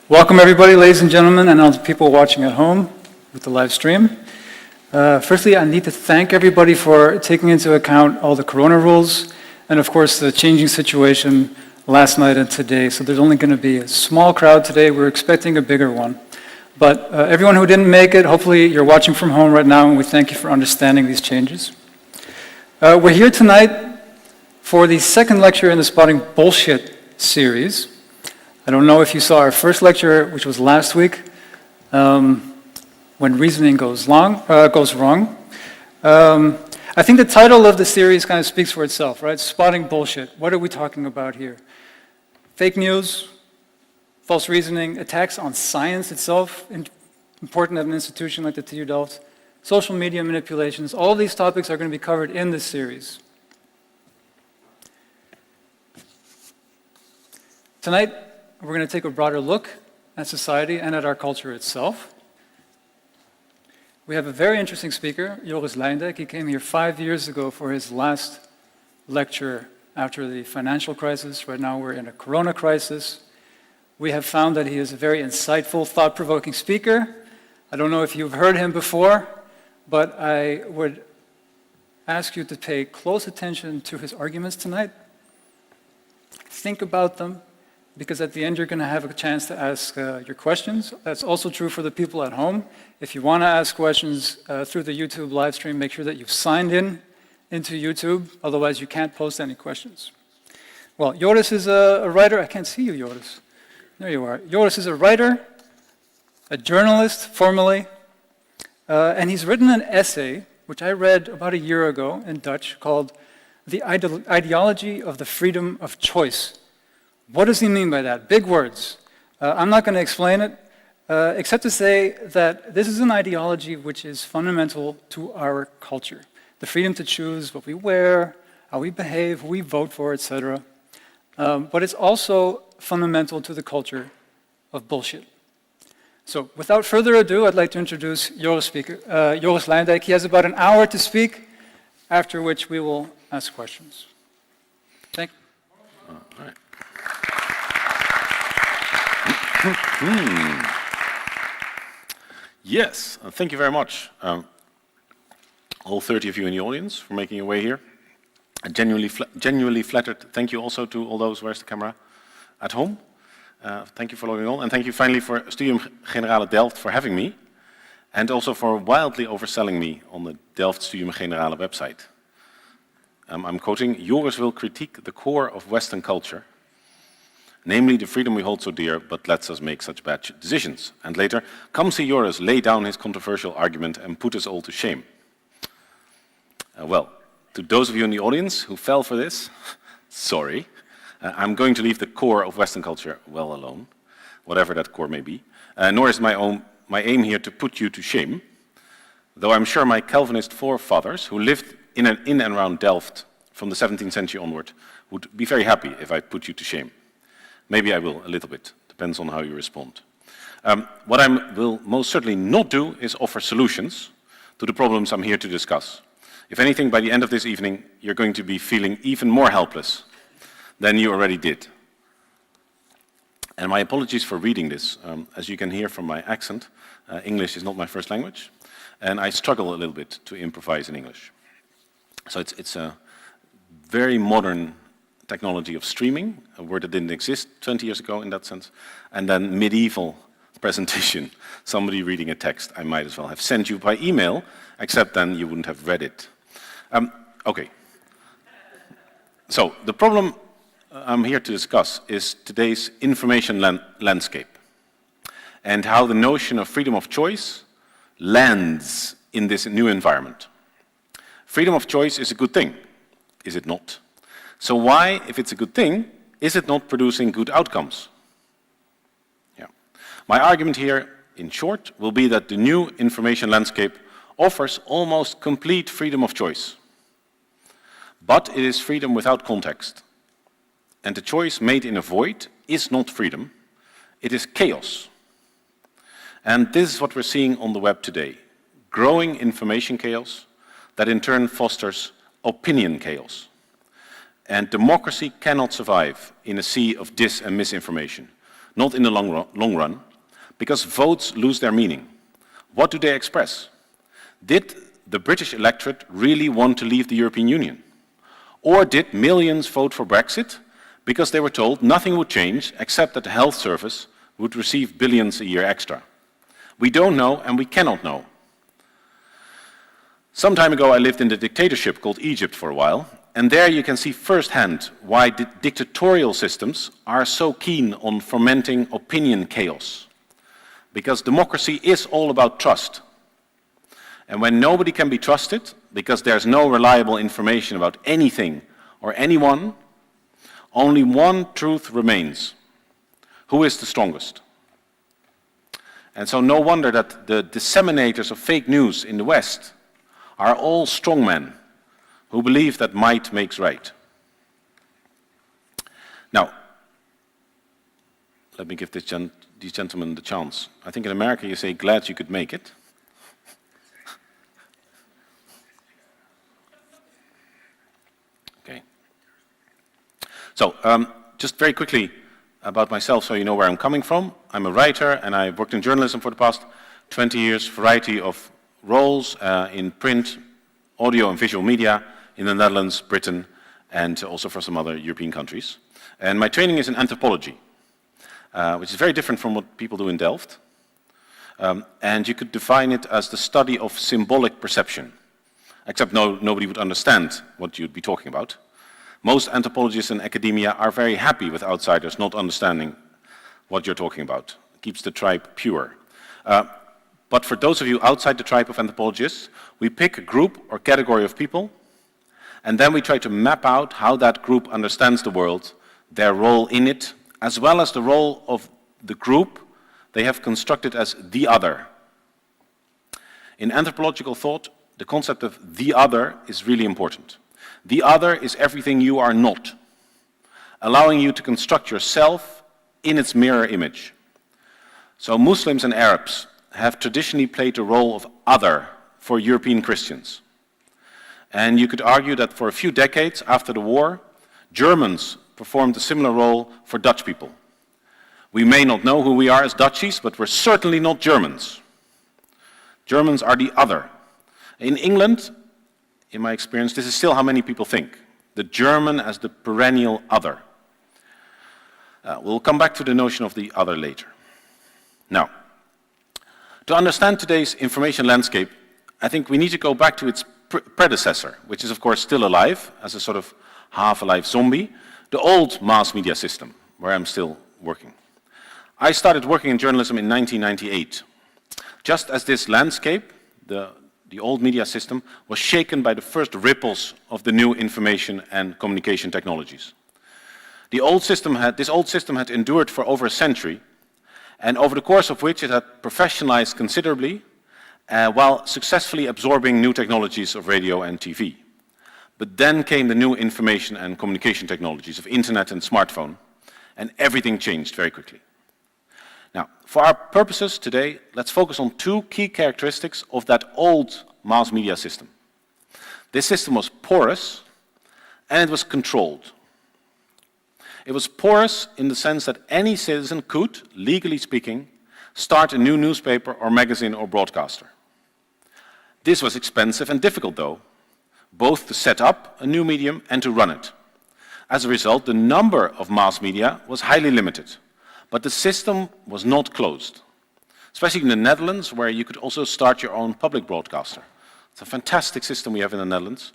Welcome everybody, ladies and gentlemen, and all the people watching at home with the live stream. Firstly, I need to thank everybody for taking into account all the corona rules and of course the changing situation last night and today. So there's only going to be a small crowd today. We're expecting a bigger one. But everyone who didn't make it, hopefully you're watching from home right now, and we thank you for understanding these changes. We're here tonight for the second lecture in the Spotting Bullshit series. I don't know if you saw our first lecture, which was last week, when reasoning goes wrong. I think the title of the series kind of speaks for itself, right? Spotting bullshit. What are we talking about here? Fake news, false reasoning, attacks on science itself, important at an institution like the TU Delft, social media manipulations. All of these topics are going to be covered in this series. Tonight, we're going to take a broader look at society and at our culture itself. We have a very interesting speaker, Joris Luyendijk. He came here 5 years ago for his last lecture after the financial crisis. Right now we're in a corona crisis. We have found that he is a very insightful, thought-provoking speaker. I don't know if you've heard him before, but I would ask you to pay close attention to his arguments tonight. Think about them, because at the end you're going to have a chance to ask your questions. That's also true for the people at home. If you want to ask questions through the YouTube live stream, make sure that you've signed into YouTube, otherwise you can't post any questions. Well, Joris is a writer. I can't see you, Joris. There you are. Joris is a writer, a journalist, formerly, and he's written an essay, which I read about a year ago in Dutch, called The Ideology of the Freedom of Choice. What does he mean by that? Big words. I'm not going to explain it, except to say that this is an ideology which is fundamental to our culture. The freedom to choose what we wear, how we behave, who we vote for, etc. But it's also fundamental to the culture of bullshit. So without further ado, I'd like to introduce Joris Luyendijk. He has about an hour to speak, after which we will ask questions. Thank you. All right. Yes, thank you very much, all 30 of you in the audience, for making your way here. I'm genuinely flattered. Thank you also to all those, where's the camera, at home. Thank you for logging on, and thank you finally for Studium Generale Delft for having me, and also for wildly overselling me on the Delft Studium Generale website. I'm quoting, "Joris will critique the core of Western culture, namely the freedom we hold so dear, but lets us make such bad decisions." And later, "Come see Joris lay down his controversial argument and put us all to shame." Well, to those of you in the audience who fell for this, sorry. I'm going to leave the core of Western culture well alone, whatever that core may be. Nor is my aim here to put you to shame, though I'm sure my Calvinist forefathers, who lived in and around Delft from the 17th century onward, would be very happy if I put you to shame. Maybe I will, a little bit. Depends on how you respond. What I will most certainly not do is offer solutions to the problems I'm here to discuss. If anything, by the end of this evening, you're going to be feeling even more helpless than you already did. And my apologies for reading this. As you can hear from my accent, English is not my first language, and I struggle a little bit to improvise in English. So it's a very modern technology of streaming, a word that didn't exist 20 years ago in that sense, and then medieval presentation, somebody reading a text I might as well have sent you by email, except then you wouldn't have read it. Okay. So the problem I'm here to discuss is today's information landscape, and how the notion of freedom of choice lands in this new environment. Freedom of choice is a good thing, is it not? So why, if it's a good thing, is it not producing good outcomes? Yeah. My argument here, in short, will be that the new information landscape offers almost complete freedom of choice. But it is freedom without context. And the choice made in a void is not freedom, it is chaos. And this is what we're seeing on the web today. Growing information chaos that in turn fosters opinion chaos. And democracy cannot survive in a sea of dis and misinformation. not in the long run, because votes lose their meaning. What do they express? Did the British electorate really want to leave the European Union? Or did millions vote for Brexit because they were told nothing would change except that the health service would receive billions a year extra? We don't know and we cannot know. Some time ago I lived in the dictatorship called Egypt for a while, and there you can see firsthand why dictatorial systems are so keen on fomenting opinion chaos. Because democracy is all about trust. And when nobody can be trusted, because there's no reliable information about anything or anyone, only one truth remains: who is the strongest? And so no wonder that the disseminators of fake news in the West are all strongmen who believe that might makes right. Now, let me give these gentlemen the chance. I think in America you say, glad you could make it. Okay. So, just very quickly about myself so you know where I'm coming from. I'm a writer and I've worked in journalism for the past 20 years, variety of roles in print, audio and visual media in the Netherlands, Britain, and also for some other European countries. And my training is in anthropology, which is very different from what people do in Delft. And you could define it as the study of symbolic perception, except nobody would understand what you'd be talking about. Most anthropologists in academia are very happy with outsiders not understanding what you're talking about. It keeps the tribe pure. But for those of you outside the tribe of anthropologists, we pick a group or category of people, and then we try to map out how that group understands the world, their role in it, as well as the role of the group they have constructed as the other. In anthropological thought, the concept of the other is really important. The other is everything you are not, allowing you to construct yourself in its mirror image. So Muslims and Arabs have traditionally played the role of other for European Christians. And you could argue that for a few decades after the war, Germans performed a similar role for Dutch people. We may not know who we are as Dutchies, but we're certainly not Germans. Germans are the other. In England, in my experience, this is still how many people think. The German as the perennial other. We'll come back to the notion of the other later. Now, to understand today's information landscape, I think we need to go back to its predecessor, which is of course still alive, as a sort of half-alive zombie, the old mass media system, where I'm still working. I started working in journalism in 1998, just as this landscape, the old media system, was shaken by the first ripples of the new information and communication technologies. This old system had endured for over a century, and over the course of which it had professionalized considerably, while successfully absorbing new technologies of radio and TV. But then came the new information and communication technologies of internet and smartphone, and everything changed very quickly. Now, for our purposes today, let's focus on two key characteristics of that old mass media system. This system was porous, and it was controlled. It was porous in the sense that any citizen could, legally speaking, start a new newspaper or magazine or broadcaster. This was expensive and difficult, though, both to set up a new medium and to run it. As a result, the number of mass media was highly limited, but the system was not closed, especially in the Netherlands, where you could also start your own public broadcaster. It's a fantastic system we have in the Netherlands,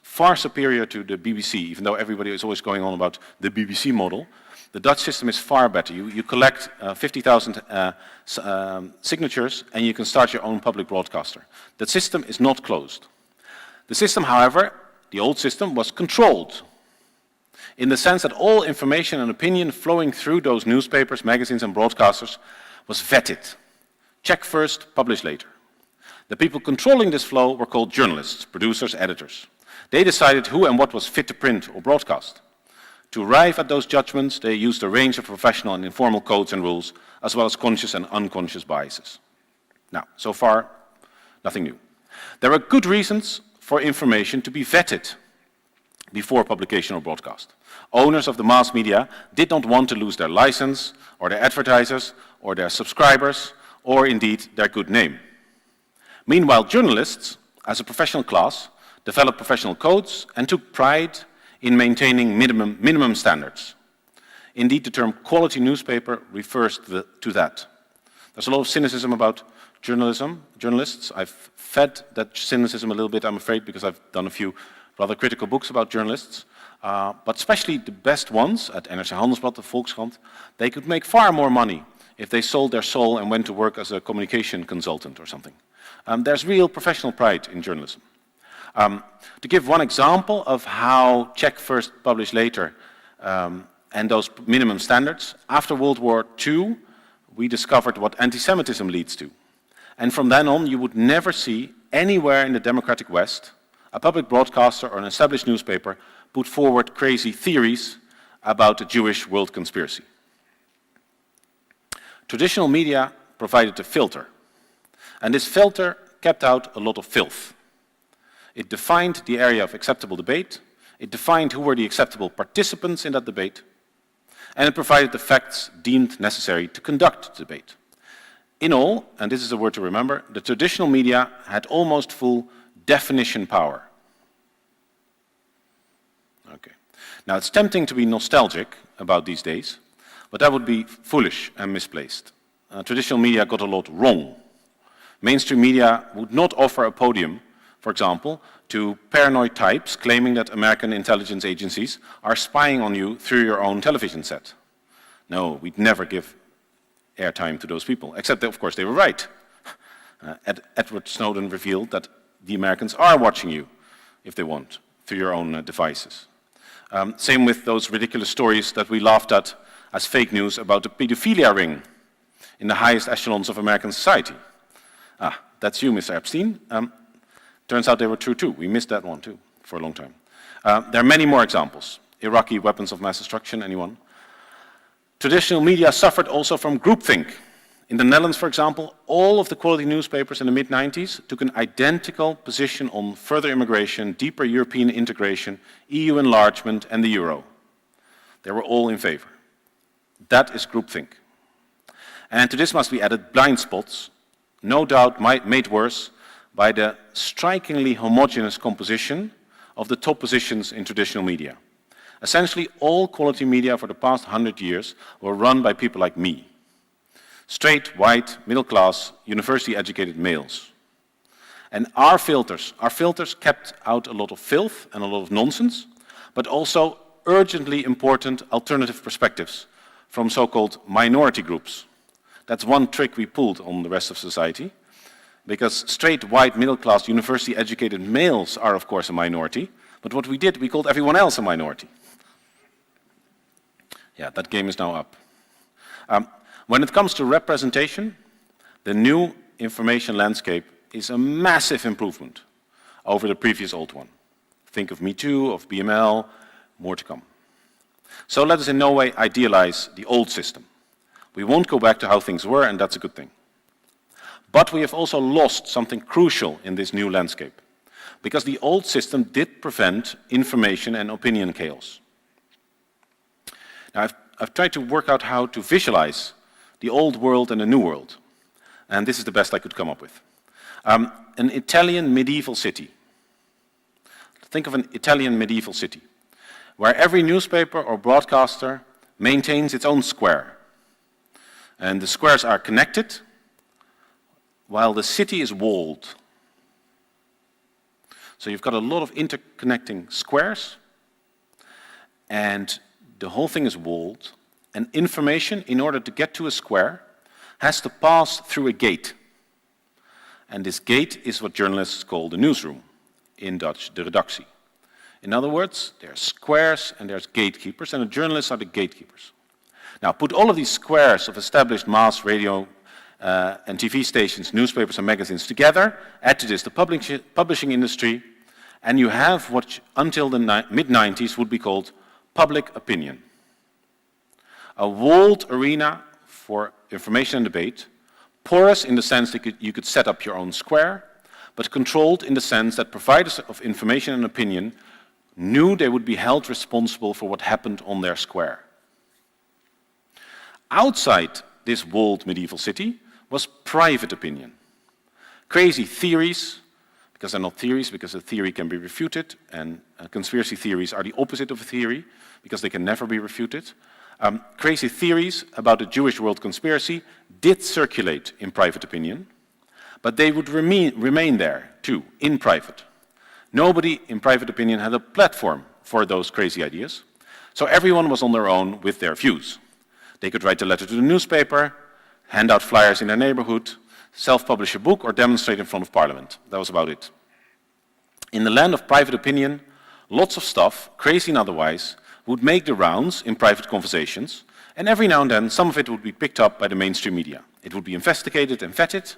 far superior to the BBC, even though everybody is always going on about the BBC model. The Dutch system is far better. You collect 50,000 signatures and you can start your own public broadcaster. That system is not closed. The system, however, the old system, was controlled in the sense that all information and opinion flowing through those newspapers, magazines and broadcasters was vetted. Check first, publish later. The people controlling this flow were called journalists, producers, editors. They decided who and what was fit to print or broadcast. To arrive at those judgments, they used a range of professional and informal codes and rules, as well as conscious and unconscious biases. Now, so far, nothing new. There are good reasons for information to be vetted. before publication or broadcast. Owners of the mass media did not want to lose their license, or their advertisers, or their subscribers, or indeed their good name. Meanwhile, journalists, as a professional class, developed professional codes and took pride in maintaining minimum standards. Indeed, the term quality newspaper refers to that. There's a lot of cynicism about journalists. I've fed that cynicism a little bit, I'm afraid, because I've done a few rather critical books about journalists. But especially the best ones, at NRC Handelsblad, the Volkskrant, they could make far more money if they sold their soul and went to work as a communication consultant or something. There's real professional pride in journalism. To give one example of how Check First, Publish Later and those minimum standards, after World War II, we discovered what anti-Semitism leads to. And from then on, you would never see anywhere in the democratic West a public broadcaster or an established newspaper put forward crazy theories about a Jewish world conspiracy. Traditional media provided a filter, and this filter kept out a lot of filth. It defined the area of acceptable debate, it defined who were the acceptable participants in that debate, and it provided the facts deemed necessary to conduct the debate. In all, and this is a word to remember, the traditional media had almost full definition power. Okay. Now, it's tempting to be nostalgic about these days, but that would be foolish and misplaced. Traditional media got a lot wrong. Mainstream media would not offer a podium, for example, to paranoid types claiming that American intelligence agencies are spying on you through your own television set. No, we'd never give airtime to those people, except that, of course, they were right. Edward Snowden revealed that the Americans are watching you, if they want, through your own devices. Same with those ridiculous stories that we laughed at as fake news about the pedophilia ring in the highest echelons of American society. Ah, that's you, Mr. Epstein. Turns out they were true too. We missed that one too for a long time. There are many more examples. Iraqi weapons of mass destruction, anyone? Traditional media suffered also from groupthink. In the Netherlands, for example, all of the quality newspapers in the mid-90s took an identical position on further immigration, deeper European integration, EU enlargement, and the euro. They were all in favor. That is groupthink. And to this must be added blind spots, no doubt made worse by the strikingly homogeneous composition of the top positions in traditional media. Essentially, all quality media for the past 100 years were run by people like me. Straight, white, middle-class, university-educated males. And our filters kept out a lot of filth and a lot of nonsense, but also urgently important alternative perspectives from so-called minority groups. That's one trick we pulled on the rest of society, because straight, white, middle-class, university-educated males are, of course, a minority, but what we did, we called everyone else a minority. Yeah, that game is now up. When it comes to representation, the new information landscape is a massive improvement over the previous old one. Think of Me Too, of BML, more to come. So let us in no way idealize the old system. We won't go back to how things were, and that's a good thing. But we have also lost something crucial in this new landscape, because the old system did prevent information and opinion chaos. Now, I've tried to work out how to visualize the old world and the new world, and this is the best I could come up with. An Italian medieval city. Think of an Italian medieval city, where every newspaper or broadcaster maintains its own square. And the squares are connected, while the city is walled. So you've got a lot of interconnecting squares, and the whole thing is walled, and information, in order to get to a square, has to pass through a gate. And this gate is what journalists call the newsroom, in Dutch, de redactie. In other words, there are squares and there's gatekeepers, and the journalists are the gatekeepers. Now, put all of these squares of established mass radio and TV stations, newspapers and magazines together, add to this the publishing industry, and you have what until the mid-90s would be called public opinion. A walled arena for information and debate, porous in the sense that you could set up your own square, but controlled in the sense that providers of information and opinion knew they would be held responsible for what happened on their square. Outside this walled medieval city was private opinion. Crazy theories, because they're not theories, because a theory can be refuted, and conspiracy theories are the opposite of a theory, because they can never be refuted. Crazy theories about the Jewish world conspiracy did circulate in private opinion, but they would remain there too, in private. Nobody in private opinion had a platform for those crazy ideas, so everyone was on their own with their views. They could write a letter to the newspaper, hand out flyers in their neighborhood, self-publish a book, or demonstrate in front of parliament. That was about it. In the land of private opinion, lots of stuff, crazy and otherwise, would make the rounds in private conversations, and every now and then some of it would be picked up by the mainstream media. It would be investigated and vetted,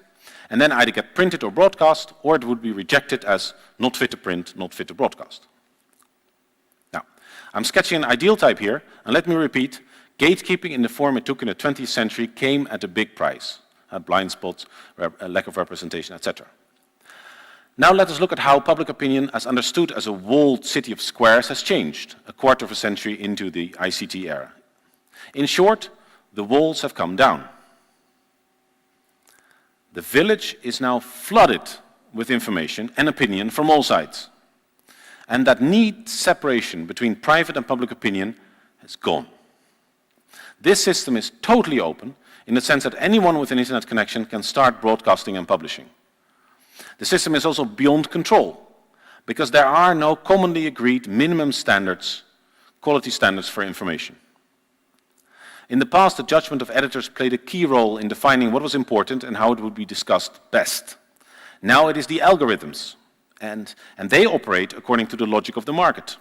and then either get printed or broadcast, or it would be rejected as not fit to print, not fit to broadcast. Now, I'm sketching an ideal type here, and let me repeat, gatekeeping in the form it took in the 20th century came at a big price. Blind spots, lack of representation, etc. Now let us look at how public opinion, as understood as a walled city of squares, has changed a quarter of a century into the ICT era. In short, the walls have come down. The village is now flooded with information and opinion from all sides. And that neat separation between private and public opinion has gone. This system is totally open, in the sense that anyone with an internet connection can start broadcasting and publishing. The system is also beyond control, because there are no commonly agreed minimum standards, quality standards for information. In the past, the judgment of editors played a key role in defining what was important and how it would be discussed best. Now it is the algorithms, and they operate according to the logic of the market.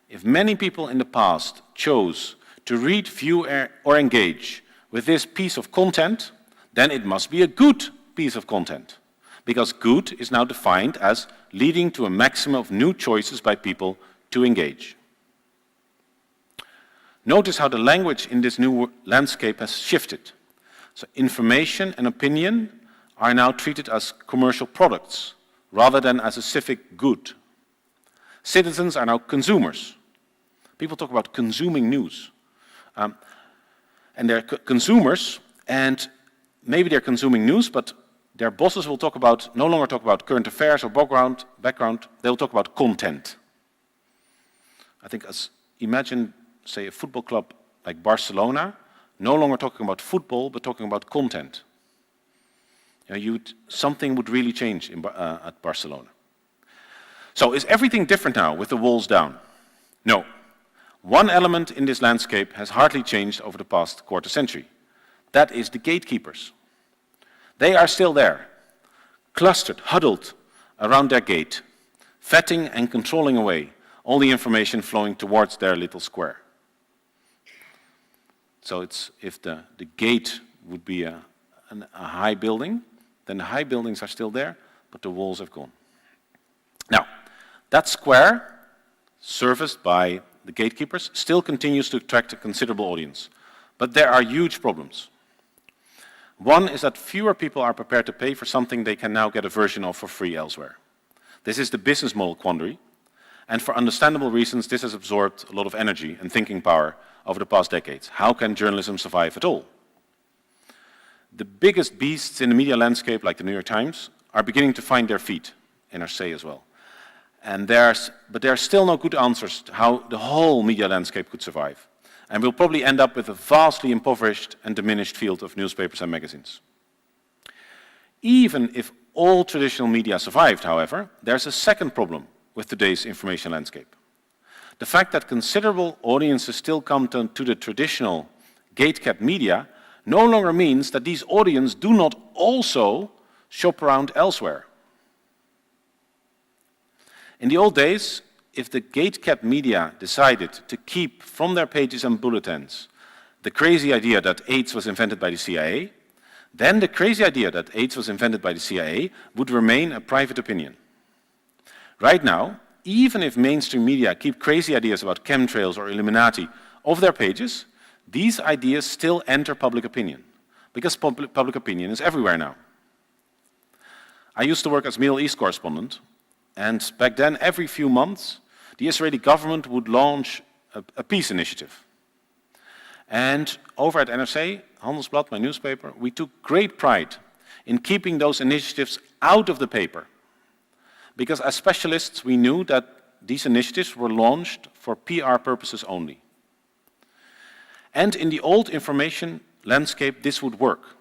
If many people in the past chose to read, view, or engage with this piece of content, then it must be a good piece of content, because good is now defined as leading to a maximum of new choices by people to engage. Notice how the language in this new landscape has shifted. So information and opinion are now treated as commercial products rather than as a civic good. Citizens are now consumers. People talk about consuming news. And they're consumers, and maybe they're consuming news, but their bosses will no longer talk about current affairs or background, they'll talk about content. I think imagine, say, a football club like Barcelona, no longer talking about football, but talking about content. Something would really change at Barcelona. So is everything different now with the walls down? No. One element in this landscape has hardly changed over the past quarter century. That is the gatekeepers. They are still there, clustered, huddled around their gate, vetting and controlling away all the information flowing towards their little square. So if the gate would be a high building, then the high buildings are still there, but the walls have gone. Now, that square, serviced by the gatekeepers, still continues to attract a considerable audience. But there are huge problems. One is that fewer people are prepared to pay for something they can now get a version of for free elsewhere. This is the business model quandary, and for understandable reasons, this has absorbed a lot of energy and thinking power over the past decades. How can journalism survive at all? The biggest beasts in the media landscape, like the New York Times, are beginning to find their feet, in our say as well. But there are still no good answers to how the whole media landscape could survive. And we'll probably end up with a vastly impoverished and diminished field of newspapers and magazines. Even if all traditional media survived, however, there's a second problem with today's information landscape. The fact that considerable audiences still come to the traditional gate-kept media no longer means that these audiences do not also shop around elsewhere. In the old days, if the gate-kept media decided to keep from their pages and bulletins the crazy idea that AIDS was invented by the CIA, then the crazy idea that AIDS was invented by the CIA would remain a private opinion. Right now, even if mainstream media keep crazy ideas about chemtrails or Illuminati off their pages, these ideas still enter public opinion, because public opinion is everywhere now. I used to work as Middle East correspondent, And back then, every few months, the Israeli government would launch a peace initiative. And over at NRC, Handelsblad, my newspaper, we took great pride in keeping those initiatives out of the paper. Because as specialists, we knew that these initiatives were launched for PR purposes only. And in the old information landscape, this would work.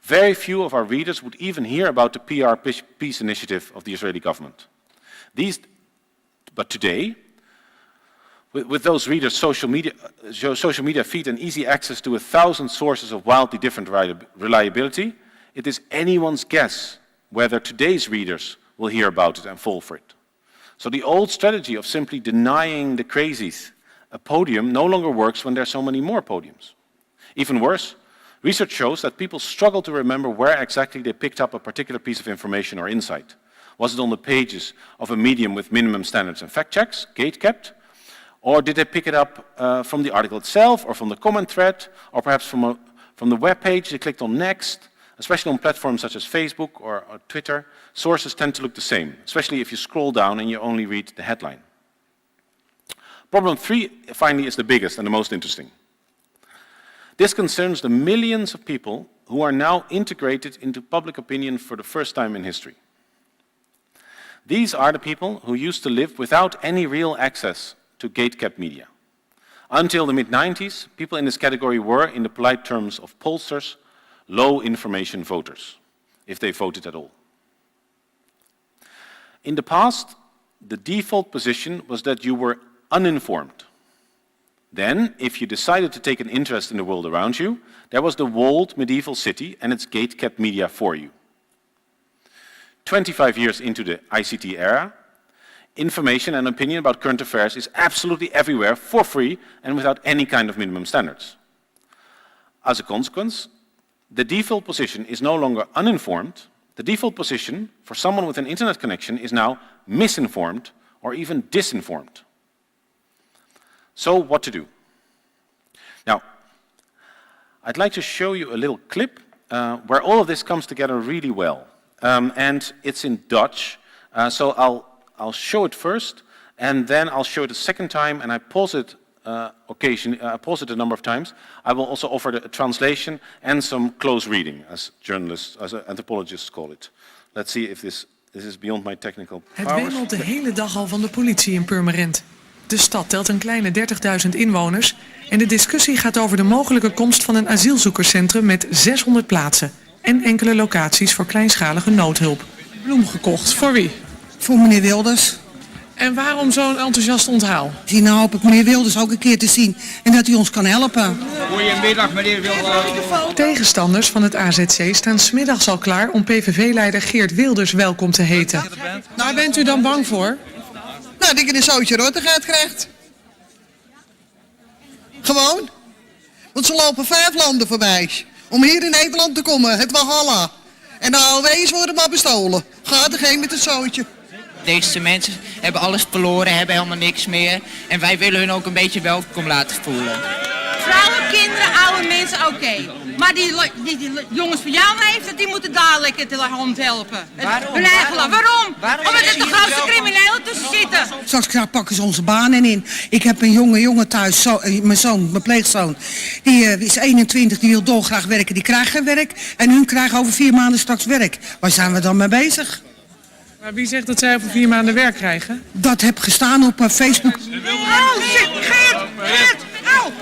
Very few of our readers would even hear about the PR peace initiative of the Israeli government. But today, with those readers' social media feed and easy access to 1,000 sources of wildly different reliability, it is anyone's guess whether today's readers will hear about it and fall for it. So the old strategy of simply denying the crazies a podium no longer works when there are so many more podiums. Even worse, research shows that people struggle to remember where exactly they picked up a particular piece of information or insight. Was it on the pages of a medium with minimum standards and fact checks, gate-kept? Or did they pick it up from the article itself, or from the comment thread, or perhaps from the web page they clicked on next? Especially on platforms such as Facebook or Twitter, sources tend to look the same, especially if you scroll down and you only read the headline. Problem 3, finally, is the biggest and the most interesting. This concerns the millions of people who are now integrated into public opinion for the first time in history. These are the people who used to live without any real access to gate-kept media. Until the mid-90s, people in this category were, in the polite terms of pollsters, low-information voters, if they voted at all. In the past, the default position was that you were uninformed. Then, if you decided to take an interest in the world around you, there was the walled medieval city and its gate-kept media for you. 25 years into the ICT era, information and opinion about current affairs is absolutely everywhere for free and without any kind of minimum standards. As a consequence, the default position is no longer uninformed. The default position for someone with an internet connection is now misinformed or even disinformed. So what to do? Now, I'd like to show you a little clip where all of this comes together really well. And it's in Dutch, so I'll show it first, and then I'll show it a second time, and I pause it pause it a number of times. I will also offer a translation and some close reading, as journalists, as anthropologists call it. Let's see if this is beyond my technical powers. Het wemelt de hele dag al van de politie in Purmerend. De stad telt een kleine 30.000 inwoners en de discussie gaat over de mogelijke komst van een asielzoekerscentrum met 600 plaatsen en enkele locaties voor kleinschalige noodhulp. Bloem gekocht. Voor wie? Voor meneer Wilders. En waarom zo'n enthousiast onthaal? Nou hoop ik meneer Wilders ook een keer te zien en dat hij ons kan helpen. Goedemiddag meneer Wilders. Tegenstanders van het AZC staan 's middags al klaar om PVV-leider Geert Wilders welkom te heten. Waar bent u dan bang voor? Nou, dat ik een zootje rottigheid krijgt. Gewoon. Want ze lopen 5 landen voorbij om hier in Nederland te komen, het Walhalla. En de AOW's worden maar bestolen. Gaat er geen met een zootje. Deze mensen hebben alles verloren, hebben helemaal niks meer. En wij willen hun ook een beetje welkom laten voelen. Vrouwen, kinderen, oude mensen, oké. Maar die jongens van jouw leeftijd, die moeten daar lekker te hand helpen. Waarom? Hun eigen land. Waarom? Omdat er de grootste criminelen tussen zitten. Straks pakken ze onze banen in. Ik heb een jongen thuis, mijn pleegzoon. Die is 21, die wil dolgraag werken. Die krijgt geen werk. En hun krijgen over 4 maanden straks werk. Waar zijn we dan mee bezig? Maar wie zegt dat zij over 4 maanden werk krijgen? Dat heb gestaan op Facebook. Oh, shit, Geert! Au!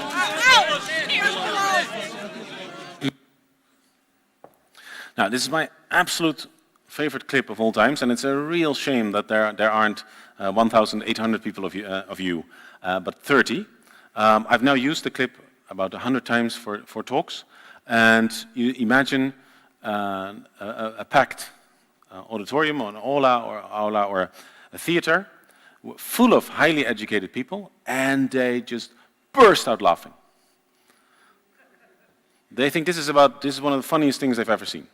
Now, this is my absolute favorite clip of all times, and it's a real shame that there aren't 1,800 people of you, but 30. I've now used the clip about 100 times for talks, and you imagine a packed auditorium, or an aula, or a theater, full of highly educated people, and they just burst out laughing. They think this is one of the funniest things they've ever seen.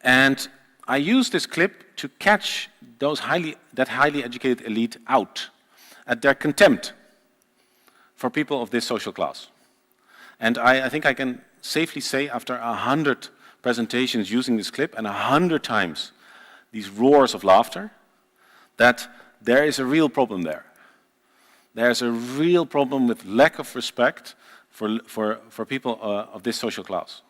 And I use this clip to catch that highly educated elite out at their contempt for people of this social class. And I think I can safely say, after 100 presentations using this clip and 100 times these roars of laughter, that there is a real problem there. There's a real problem with lack of respect for people of this social class.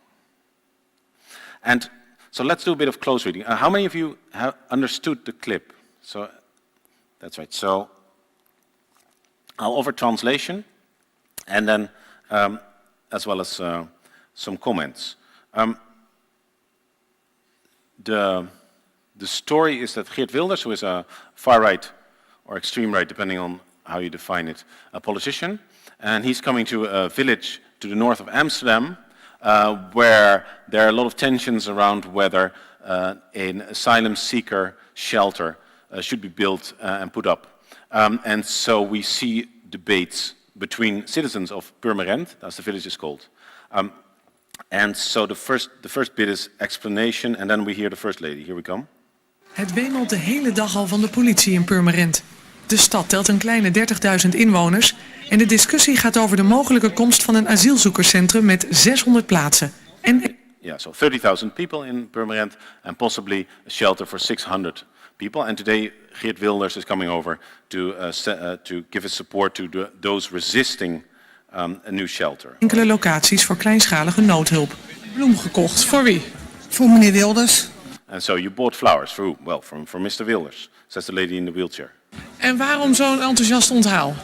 And so let's do a bit of close reading. How many of you have understood the clip? So that's right. So I'll offer translation, and then as well as some comments. The story is that Geert Wilders, who is a far-right or extreme right, depending on how you define it, a politician, and he's coming to a village to the north of Amsterdam, where there are a lot of tensions around whether an asylum seeker shelter should be built and put up. And so we see debates between citizens of Purmerend, that's the village is called. And so the first bit is explanation, and then we hear the first lady. Here we come. Het wemelt de hele dag al van de politie in Purmerend. De stad telt een kleine 30.000 inwoners en de discussie gaat over de mogelijke komst van een asielzoekerscentrum met 600 plaatsen. Yeah, so 30,000 people in Purmerend and possibly a shelter for 600 people. And today Geert Wilders is coming over to give his support to those resisting a new shelter. Enkele locaties voor kleinschalige noodhulp. Bloem gekocht. Voor wie? Voor meneer Wilders. And so you bought flowers for who? Well, for Mr. Wilders, says the lady in the wheelchair. En waarom zo'n enthousiast onthaal?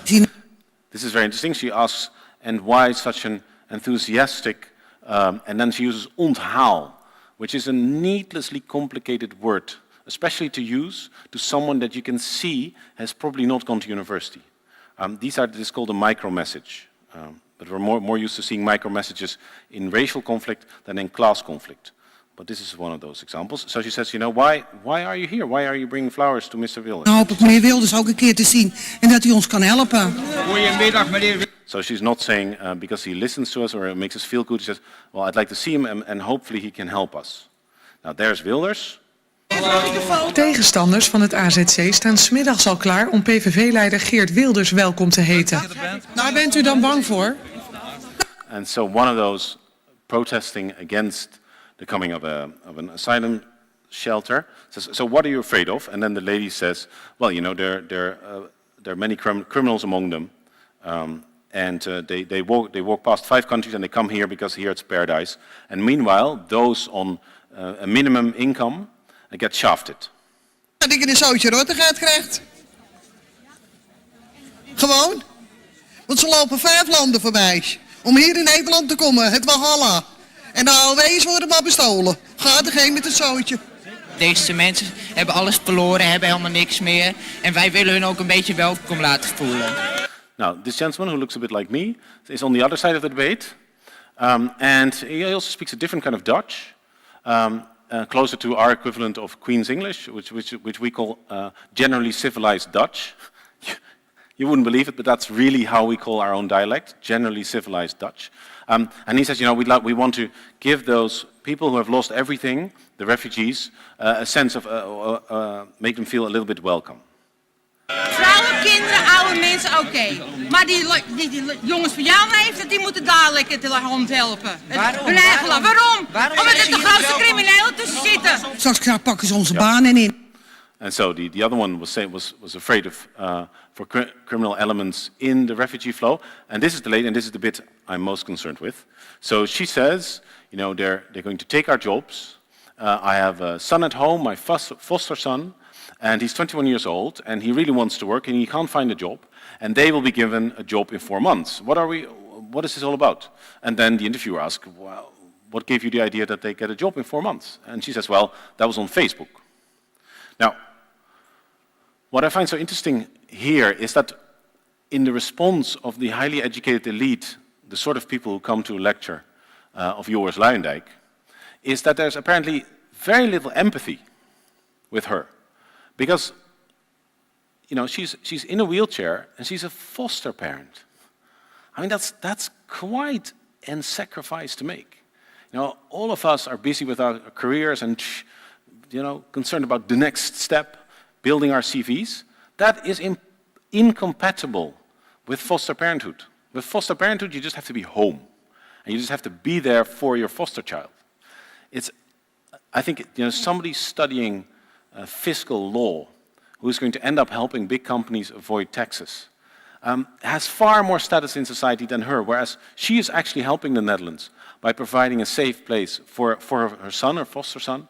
This is very interesting. She asks, and why such an enthusiastic, and then she uses onthaal, which is a needlessly complicated word, especially to use to someone that you can see has probably not gone to university. This is called a micro message, but we're more used to seeing micro messages in racial conflict than in class conflict. But this is one of those examples. So she says, you know, why are you here? Why are you bringing flowers to Mr. Wilders? Dan hoop ik meneer Wilders ook een keer te zien en dat hij ons kan helpen. Goedemiddag, meneer. So she's not saying because he listens to us or it makes us feel good. She says, well, I'd like to see him and hopefully he can help us. Now there's Wilders. Tegenstanders van het AZC staan 's middags al klaar om PVV-leider Geert Wilders welkom te heten. Daar bent u dan bang voor? And so one of those protesting against the coming of an asylum shelter says, so what are you afraid of? And then the lady says, well, you know, there are many criminals among them. And they walk past 5 countries and they come here because here it's paradise. And meanwhile, those on a minimum income get shafted. Dat ik in een zoutje rottigheid krijg. Gewoon. Want ze lopen 5 landen voorbij. Om hier in Nederland te komen, het Walhalla. En de AOW's worden maar bestolen. Gaat degene met het zoutje. Deze mensen hebben alles verloren, hebben helemaal niks meer. En wij willen hun ook een beetje welkom laten voelen. Now, this gentleman, who looks a bit like me, is on the other side of the debate. And he also speaks a different kind of Dutch, closer to our equivalent of Queen's English, which we call generally civilized Dutch. You wouldn't believe it, but that's really how we call our own dialect, generally civilized Dutch. And he says, you know, we want to give those people who have lost everything, the refugees, a sense of, make them feel a little bit welcome. Vrouwen, kinderen, oude mensen, oké. Maar die jongens van jouw leeftijd, die moeten dadelijk de hand helpen. Waarom? Hun eigen land. Waarom? Waarom Omdat er zie de je grootste wel- criminelen tussen zitten. Straks pakken ze onze banen in. And so the other one was afraid of for criminal elements in the refugee flow. And this is the lady, and this is the bit I'm most concerned with. So she says, you know, they're going to take our jobs. I have a son at home, my foster son, and he's 21 years old, and he really wants to work, and he can't find a job. And they will be given a job in 4 months. What is this all about? And then the interviewer asks, well, what gave you the idea that they get a job in 4 months? And she says, well, that was on Facebook. Now, what I find so interesting here is that in the response of the highly educated elite, the sort of people who come to a lecture of Joris Luyendijk, is that there's apparently very little empathy with her. Because, you know, she's in a wheelchair and she's a foster parent. I mean, that's quite a sacrifice to make. You know, all of us are busy with our careers and, you know, concerned about the next step, building our CVs. That is incompatible with foster parenthood. With foster parenthood, you just have to be home. And you just have to be there for your foster child. I think, you know, somebody studying fiscal law, who is going to end up helping big companies avoid taxes, has far more status in society than her, whereas she is actually helping the Netherlands by providing a safe place for her son, her foster son,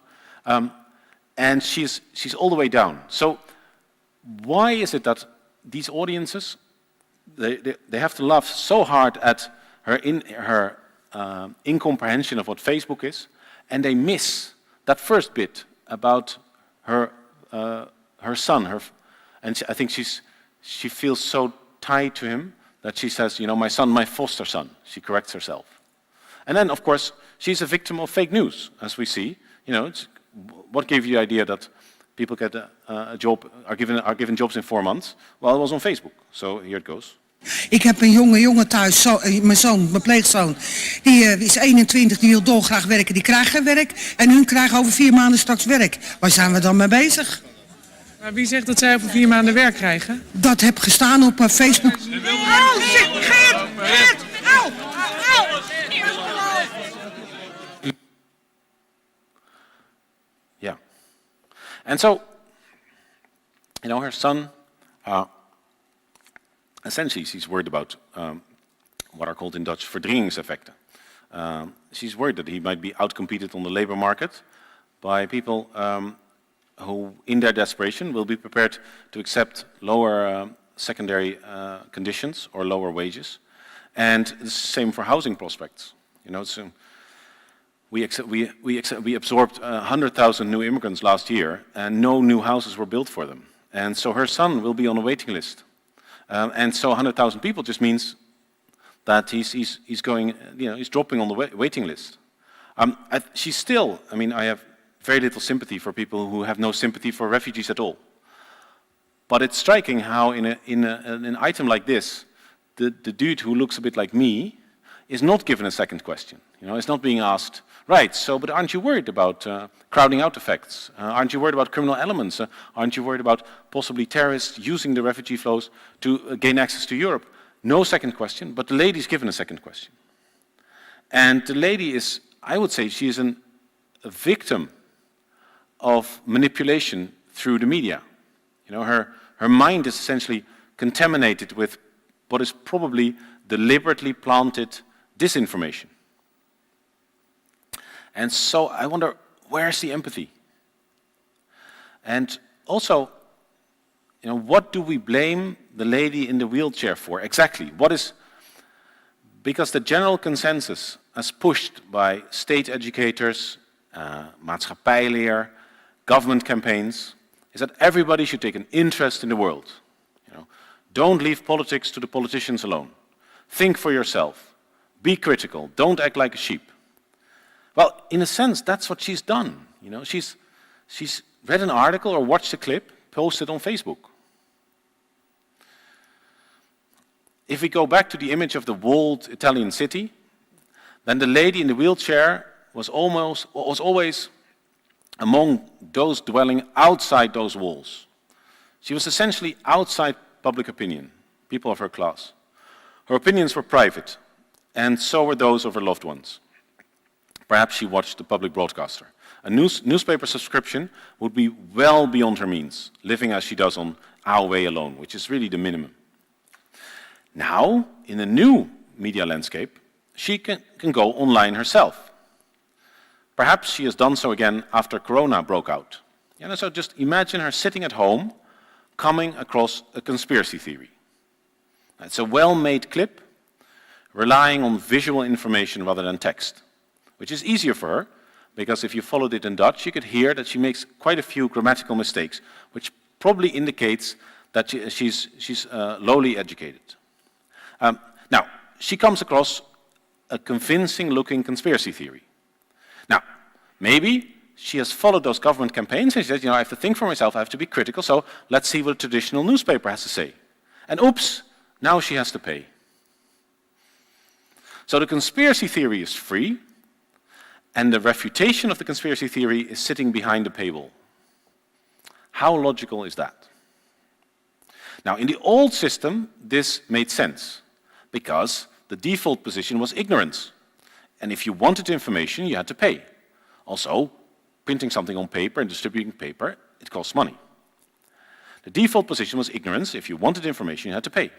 and she's all the way down. So why is it that these audiences, they have to laugh so hard at her incomprehension of what Facebook is, and they miss that first bit about her son, I think she feels so tied to him that she says, my son, my foster son. She corrects herself. And then, of course, she's a victim of fake news, as we see. What gave you the idea that people get a job, are given jobs in 4 months? Well, it was on Facebook. So here it goes. Ik heb een jongen thuis, mijn pleegzoon, die is 21, die wil dolgraag werken, die krijgt geen werk. En hun krijgen over 4 maanden straks werk. Waar zijn we dan mee bezig? Maar wie zegt dat zij over 4 maanden werk krijgen? Dat heb gestaan op Facebook. Oh, shit, Geert! Au! Yeah. And so, her son, essentially she's worried about what are called in Dutch verdringingseffecten. She's worried that he might be outcompeted on the labor market by people who, in their desperation, will be prepared to accept lower secondary conditions or lower wages. And the same for housing prospects. We absorbed 100,000 new immigrants last year, and no new houses were built for them. And so her son will be on a waiting list. And so 100,000 people just means that he's going, he's dropping on the waiting list. She's still, I have very little sympathy for people who have no sympathy for refugees at all. But it's striking how in an item like this, the dude who looks a bit like me is not given a second question. It's not being asked, right, but aren't you worried about crowding out effects? Aren't you worried about criminal elements? Aren't you worried about possibly terrorists using the refugee flows to gain access to Europe? No second question, but the lady is given a second question. And the lady is, I would say, she is a victim of manipulation through the media. Her mind is essentially contaminated with what is probably deliberately planted disinformation. And so I wonder, where's the empathy? And also, what do we blame the lady in the wheelchair for exactly? Because the general consensus, as pushed by state educators, maatschappijleer, government campaigns, is that everybody should take an interest in the world. Don't leave politics to the politicians alone. Think for yourself. Be critical. Don't act like a sheep. Well, in a sense, that's what she's done. She's read an article or watched a clip, posted on Facebook. If we go back to the image of the walled Italian city, then the lady in the wheelchair was always among those dwelling outside those walls. She was essentially outside public opinion, people of her class. Her opinions were private, and so were those of her loved ones. Perhaps she watched the public broadcaster. A newspaper subscription would be well beyond her means, living as she does on AOW alone, which is really the minimum. Now, in a new media landscape, she can go online herself. Perhaps she has done so again after Corona broke out. So just imagine her sitting at home, coming across a conspiracy theory. It's a well-made clip, relying on visual information rather than text, which is easier for her, because if you followed it in Dutch, you could hear that she makes quite a few grammatical mistakes, which probably indicates that she's lowly educated. Now, she comes across a convincing-looking conspiracy theory. Now, maybe she has followed those government campaigns and she says, I have to think for myself, I have to be critical, so let's see what a traditional newspaper has to say. And oops, now she has to pay. So the conspiracy theory is free, and the refutation of the conspiracy theory is sitting behind the paywall. How logical is that? Now, in the old system, this made sense, because the default position was ignorance. And if you wanted information, you had to pay. Also, printing something on paper and distributing paper it costs money. The default position was ignorance. If you wanted information, you had to pay.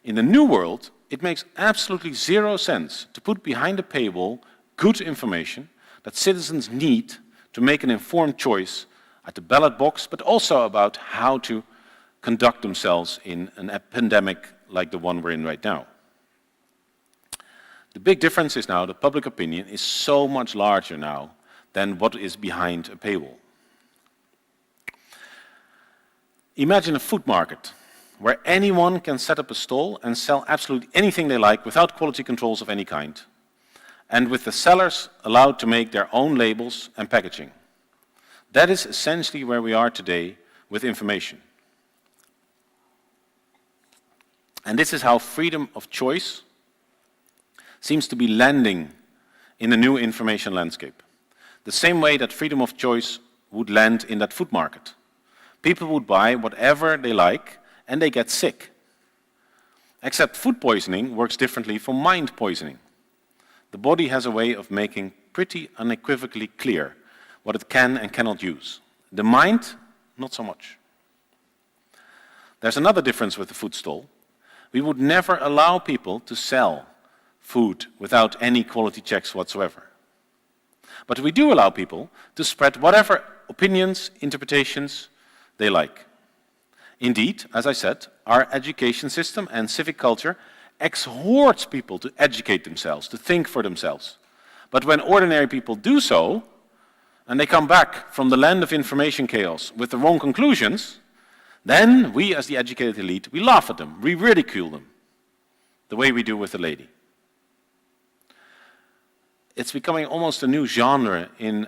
In the new world, it makes absolutely zero sense to put behind a paywall good information that citizens need to make an informed choice at the ballot box, but also about how to conduct themselves in a pandemic like the one we're in right now. The big difference is now that public opinion is so much larger now than what is behind a paywall. Imagine a food market where anyone can set up a stall and sell absolutely anything they like without quality controls of any kind, and with the sellers allowed to make their own labels and packaging. That is essentially where we are today with information. And this is how freedom of choice seems to be landing in the new information landscape. The same way that freedom of choice would land in that food market. People would buy whatever they like and they get sick. Except food poisoning works differently from mind poisoning. The body has a way of making pretty unequivocally clear what it can and cannot use. The mind, not so much. There's another difference with the food stall. We would never allow people to sell food without any quality checks whatsoever. But we do allow people to spread whatever opinions, interpretations they like. Indeed, as I said, our education system and civic culture exhorts people to educate themselves, to think for themselves. But when ordinary people do so, and they come back from the land of information chaos with the wrong conclusions, then we as the educated elite, we laugh at them, we ridicule them, the way we do with the lady. It's becoming almost a new genre in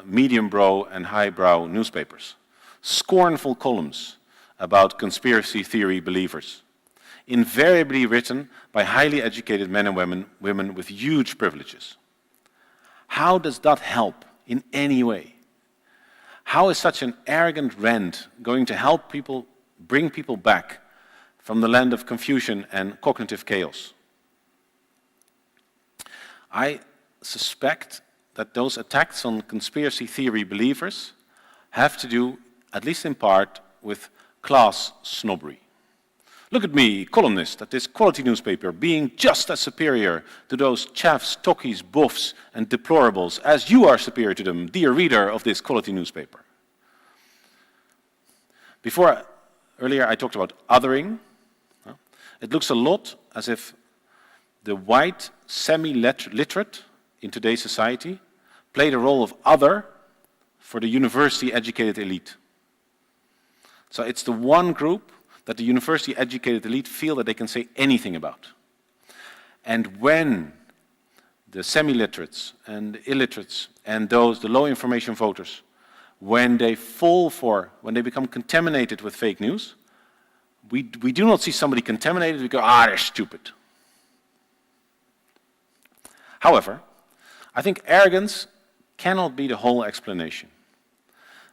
medium-brow and high-brow newspapers. Scornful columns about conspiracy theory believers, invariably written by highly educated men and women with huge privileges. How does that help in any way? How is such an arrogant rant going to help people, bring people back from the land of confusion and cognitive chaos? I suspect that those attacks on conspiracy theory believers have to do, at least in part, with class snobbery. Look at me, columnist at this quality newspaper, being just as superior to those chaffs, talkies, buffs, and deplorables as you are superior to them, dear reader of this quality newspaper. Earlier I talked about othering. It looks a lot as if the white, semi-literate in today's society played a role of other for the university-educated elite. So it's the one group that the university-educated elite feel that they can say anything about. And when the semi-literates and the illiterates and the low-information voters, when they become contaminated with fake news, we do not see somebody contaminated, we go, they're stupid. However, I think arrogance cannot be the whole explanation.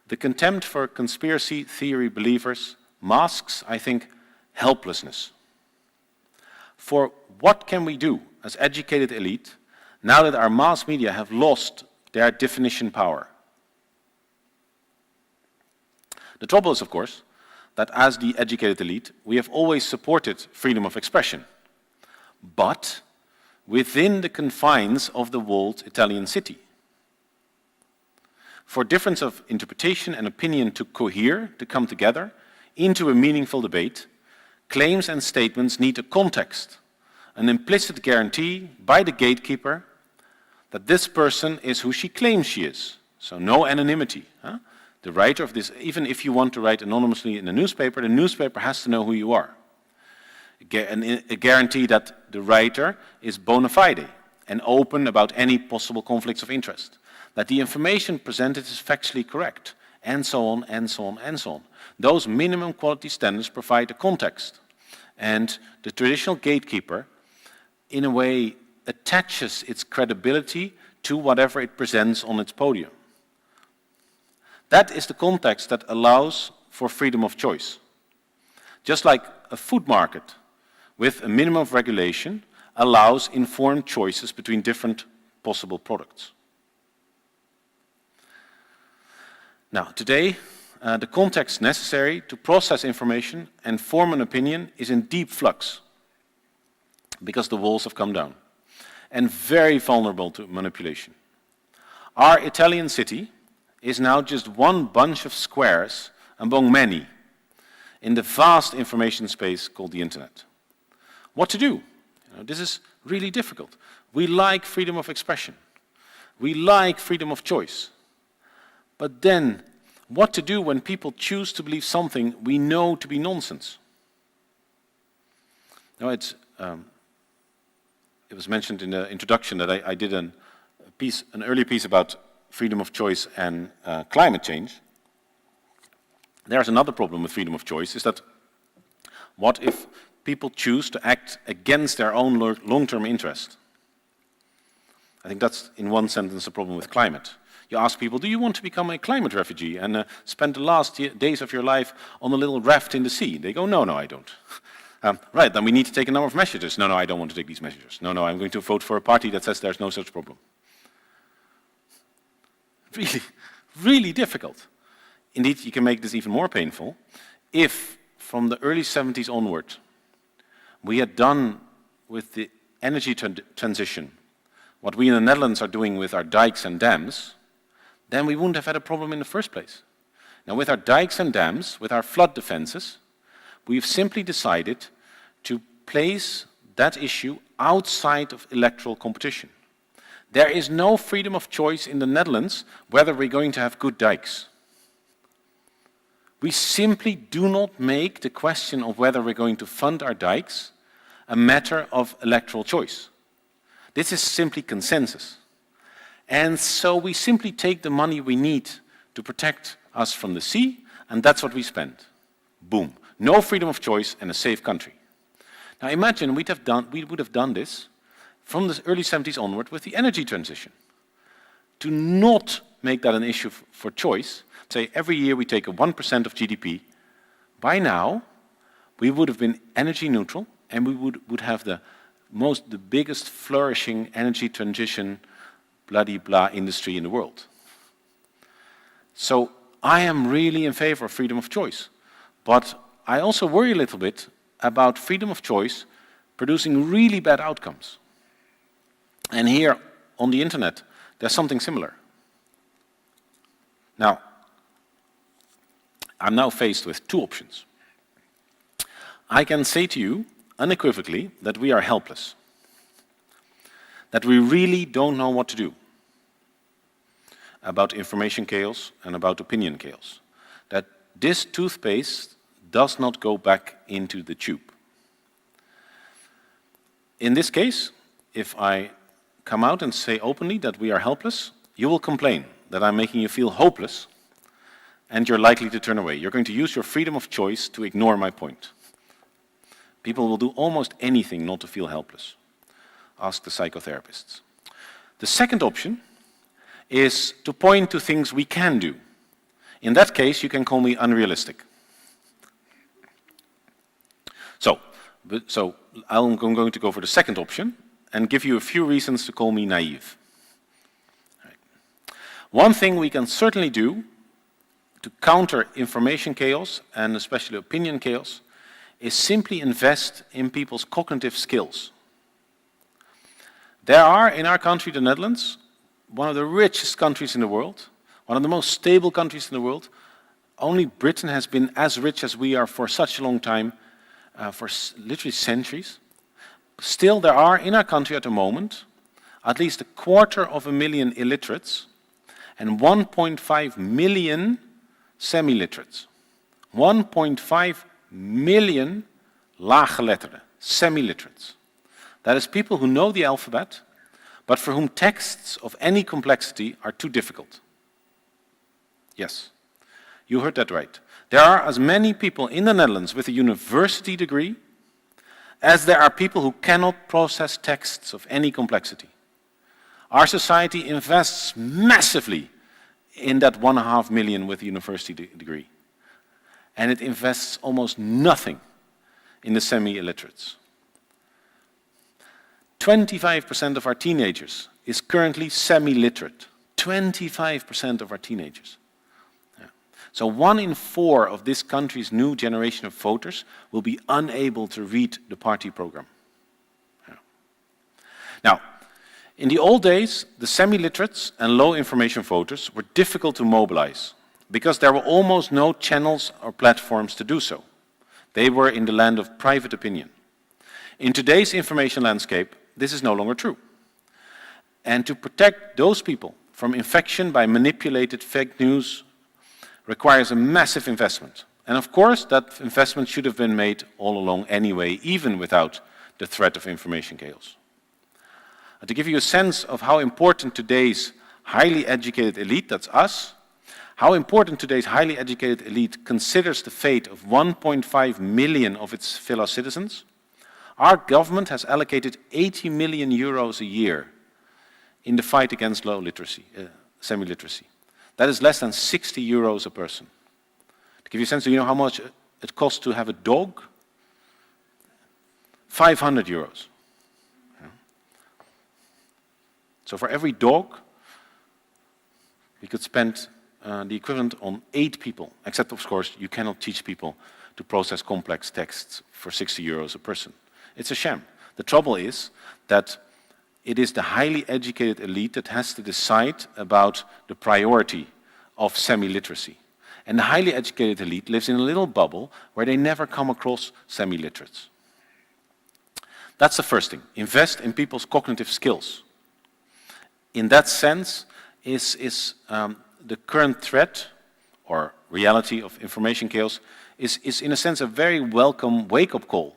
The contempt for conspiracy theory believers masks, I think, helplessness. For what can we do as educated elite now that our mass media have lost their definition power? The trouble is, of course, that as the educated elite, we have always supported freedom of expression, but within the confines of the walled Italian city. For difference of interpretation and opinion to cohere, to come together into a meaningful debate, claims and statements need a context, an implicit guarantee by the gatekeeper that this person is who she claims she is. So no anonymity. The writer of this, even if you want to write anonymously in the newspaper has to know who you are. A guarantee that the writer is bona fide and open about any possible conflicts of interest, that the information presented is factually correct, and so on, and so on, and so on. Those minimum quality standards provide a context, and the traditional gatekeeper, in a way, attaches its credibility to whatever it presents on its podium. That is the context that allows for freedom of choice. Just like a food market with a minimum of regulation allows informed choices between different possible products. Now, today, the context necessary to process information and form an opinion is in deep flux because the walls have come down and very vulnerable to manipulation. Our Italian city is now just one bunch of squares among many in the vast information space called the internet. What to do? This is really difficult. We like freedom of expression. We like freedom of choice. But then, what to do when people choose to believe something we know to be nonsense? Now, it was mentioned in the introduction that I did an early piece about freedom of choice and climate change. There's another problem with freedom of choice, is that what if people choose to act against their own long-term interest? I think that's, in one sentence, a problem with climate. You ask people, do you want to become a climate refugee and spend the last days of your life on a little raft in the sea? They go, no, I don't. Right, then we need to take a number of measures. No, I don't want to take these measures. No, I'm going to vote for a party that says there's no such problem. Really, really difficult. Indeed, you can make this even more painful if, from the early 70s onward, we had done with the energy transition what we in the Netherlands are doing with our dikes and dams, then we wouldn't have had a problem in the first place. Now, with our dikes and dams, with our flood defenses, we've simply decided to place that issue outside of electoral competition. There is no freedom of choice in the Netherlands whether we're going to have good dikes. We simply do not make the question of whether we're going to fund our dikes a matter of electoral choice. This is simply consensus. And so we simply take the money we need to protect us from the sea, and that's what we spend. Boom. No freedom of choice and a safe country. Now imagine we would have done this from the early 70s onward with the energy transition. To not make that an issue for choice, say every year we take a 1% of GDP, by now we would have been energy neutral and we would have the biggest flourishing energy transition blah industry in the world. So I am really in favor of freedom of choice, but I also worry a little bit about freedom of choice producing really bad outcomes. And here on the internet, there's something similar. Now, I'm now faced with two options. I can say to you unequivocally that we are helpless, that we really don't know what to do about information chaos and about opinion chaos, that this toothpaste does not go back into the tube. In this case, if I come out and say openly that we are helpless, you will complain that I'm making you feel hopeless, and you're likely to turn away. You're going to use your freedom of choice to ignore my point. People will do almost anything not to feel helpless. Ask the psychotherapists. The second option is to point to things we can do. In that case, you can call me unrealistic. So I'm going to go for the second option and give you a few reasons to call me naive. Right. One thing we can certainly do to counter information chaos and especially opinion chaos is simply invest in people's cognitive skills. There are in our country, the Netherlands, one of the richest countries in the world, one of the most stable countries in the world. Only Britain has been as rich as we are for such a long time, for literally centuries. Still, there are in our country at the moment at least 250,000 illiterates and 1.5 million semi-literates. 1.5 million laaggeletterden, semi-literates. That is people who know the alphabet, but for whom texts of any complexity are too difficult. Yes, you heard that right. There are as many people in the Netherlands with a university degree as there are people who cannot process texts of any complexity. Our society invests massively in that 1.5 million with a university degree. And it invests almost nothing in the semi-illiterates. 25% of our teenagers is currently semi-literate. 25% of our teenagers. Yeah. So 1 in 4 of this country's new generation of voters will be unable to read the party program. Yeah. Now, in the old days, the semi-literates and low information voters were difficult to mobilize because there were almost no channels or platforms to do so. They were in the land of private opinion. In today's information landscape, this is no longer true. And to protect those people from infection by manipulated fake news requires a massive investment. And of course, that investment should have been made all along anyway, even without the threat of information chaos. And to give you a sense of how important today's highly educated elite, that's us, how important today's highly educated elite considers the fate of 1.5 million of its fellow citizens, our government has allocated 80 million euros a year in the fight against low literacy, semi-literacy. That is less than 60 euros a person. To give you a sense, do you know how much it costs to have a dog? 500 euros. Yeah. So for every dog, we could spend the equivalent on 8 people, except of course you cannot teach people to process complex texts for 60 euros a person. It's a sham. The trouble is that it is the highly educated elite that has to decide about the priority of semi-literacy. And the highly educated elite lives in a little bubble where they never come across semi-literates. That's the first thing. Invest in people's cognitive skills. In that sense, the current threat or reality of information chaos is in a sense a very welcome wake-up call.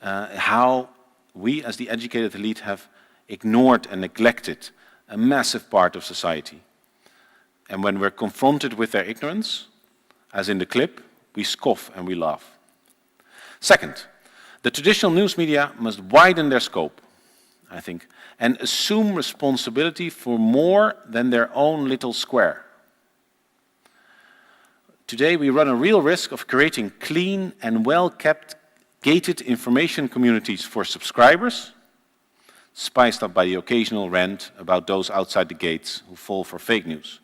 How we as the educated elite have ignored and neglected a massive part of society. And when we're confronted with their ignorance, as in the clip, we scoff and we laugh. Second, the traditional news media must widen their scope, I think, and assume responsibility for more than their own little square. Today we run a real risk of creating clean and well-kept gated information communities for subscribers, spiced up by the occasional rant about those outside the gates who fall for fake news.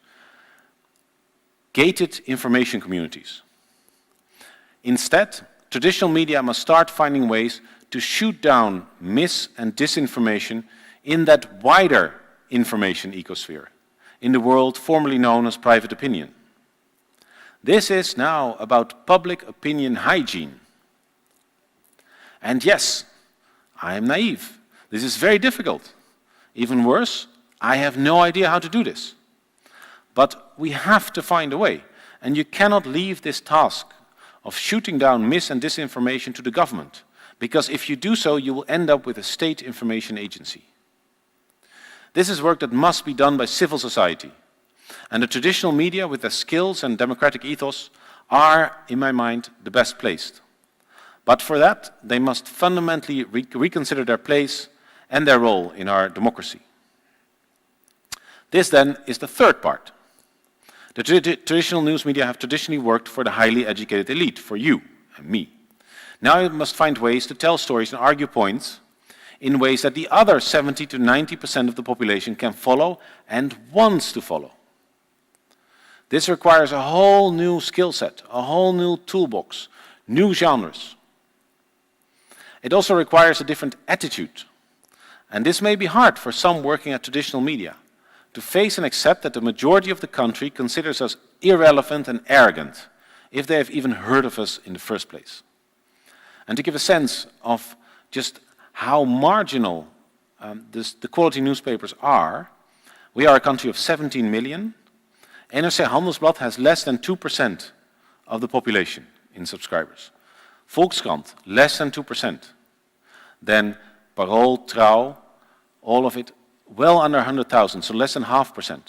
Gated information communities. Instead, traditional media must start finding ways to shoot down mis- and disinformation in that wider information ecosphere, in the world formerly known as private opinion. This is now about public opinion hygiene. And yes, I am naive. This is very difficult. Even worse, I have no idea how to do this. But we have to find a way, and you cannot leave this task of shooting down mis- and disinformation to the government, because if you do so, you will end up with a state information agency. This is work that must be done by civil society, and the traditional media, with their skills and democratic ethos, are, in my mind, the best placed. But for that, they must fundamentally reconsider their place and their role in our democracy. This then is the third part. The traditional news media have traditionally worked for the highly educated elite, for you and me. Now it must find ways to tell stories and argue points in ways that the other 70 to 90% of the population can follow and wants to follow. This requires a whole new skill set, a whole new toolbox, new genres. It also requires a different attitude. And this may be hard for some working at traditional media, to face and accept that the majority of the country considers us irrelevant and arrogant, if they have even heard of us in the first place. And to give a sense of just how marginal the quality newspapers are, we are a country of 17 million. NRC Handelsblad has less than 2% of the population in subscribers. Volkskrant, less than 2%. Then Parool, Trouw, all of it, well under 100,000, so less than 0.5%.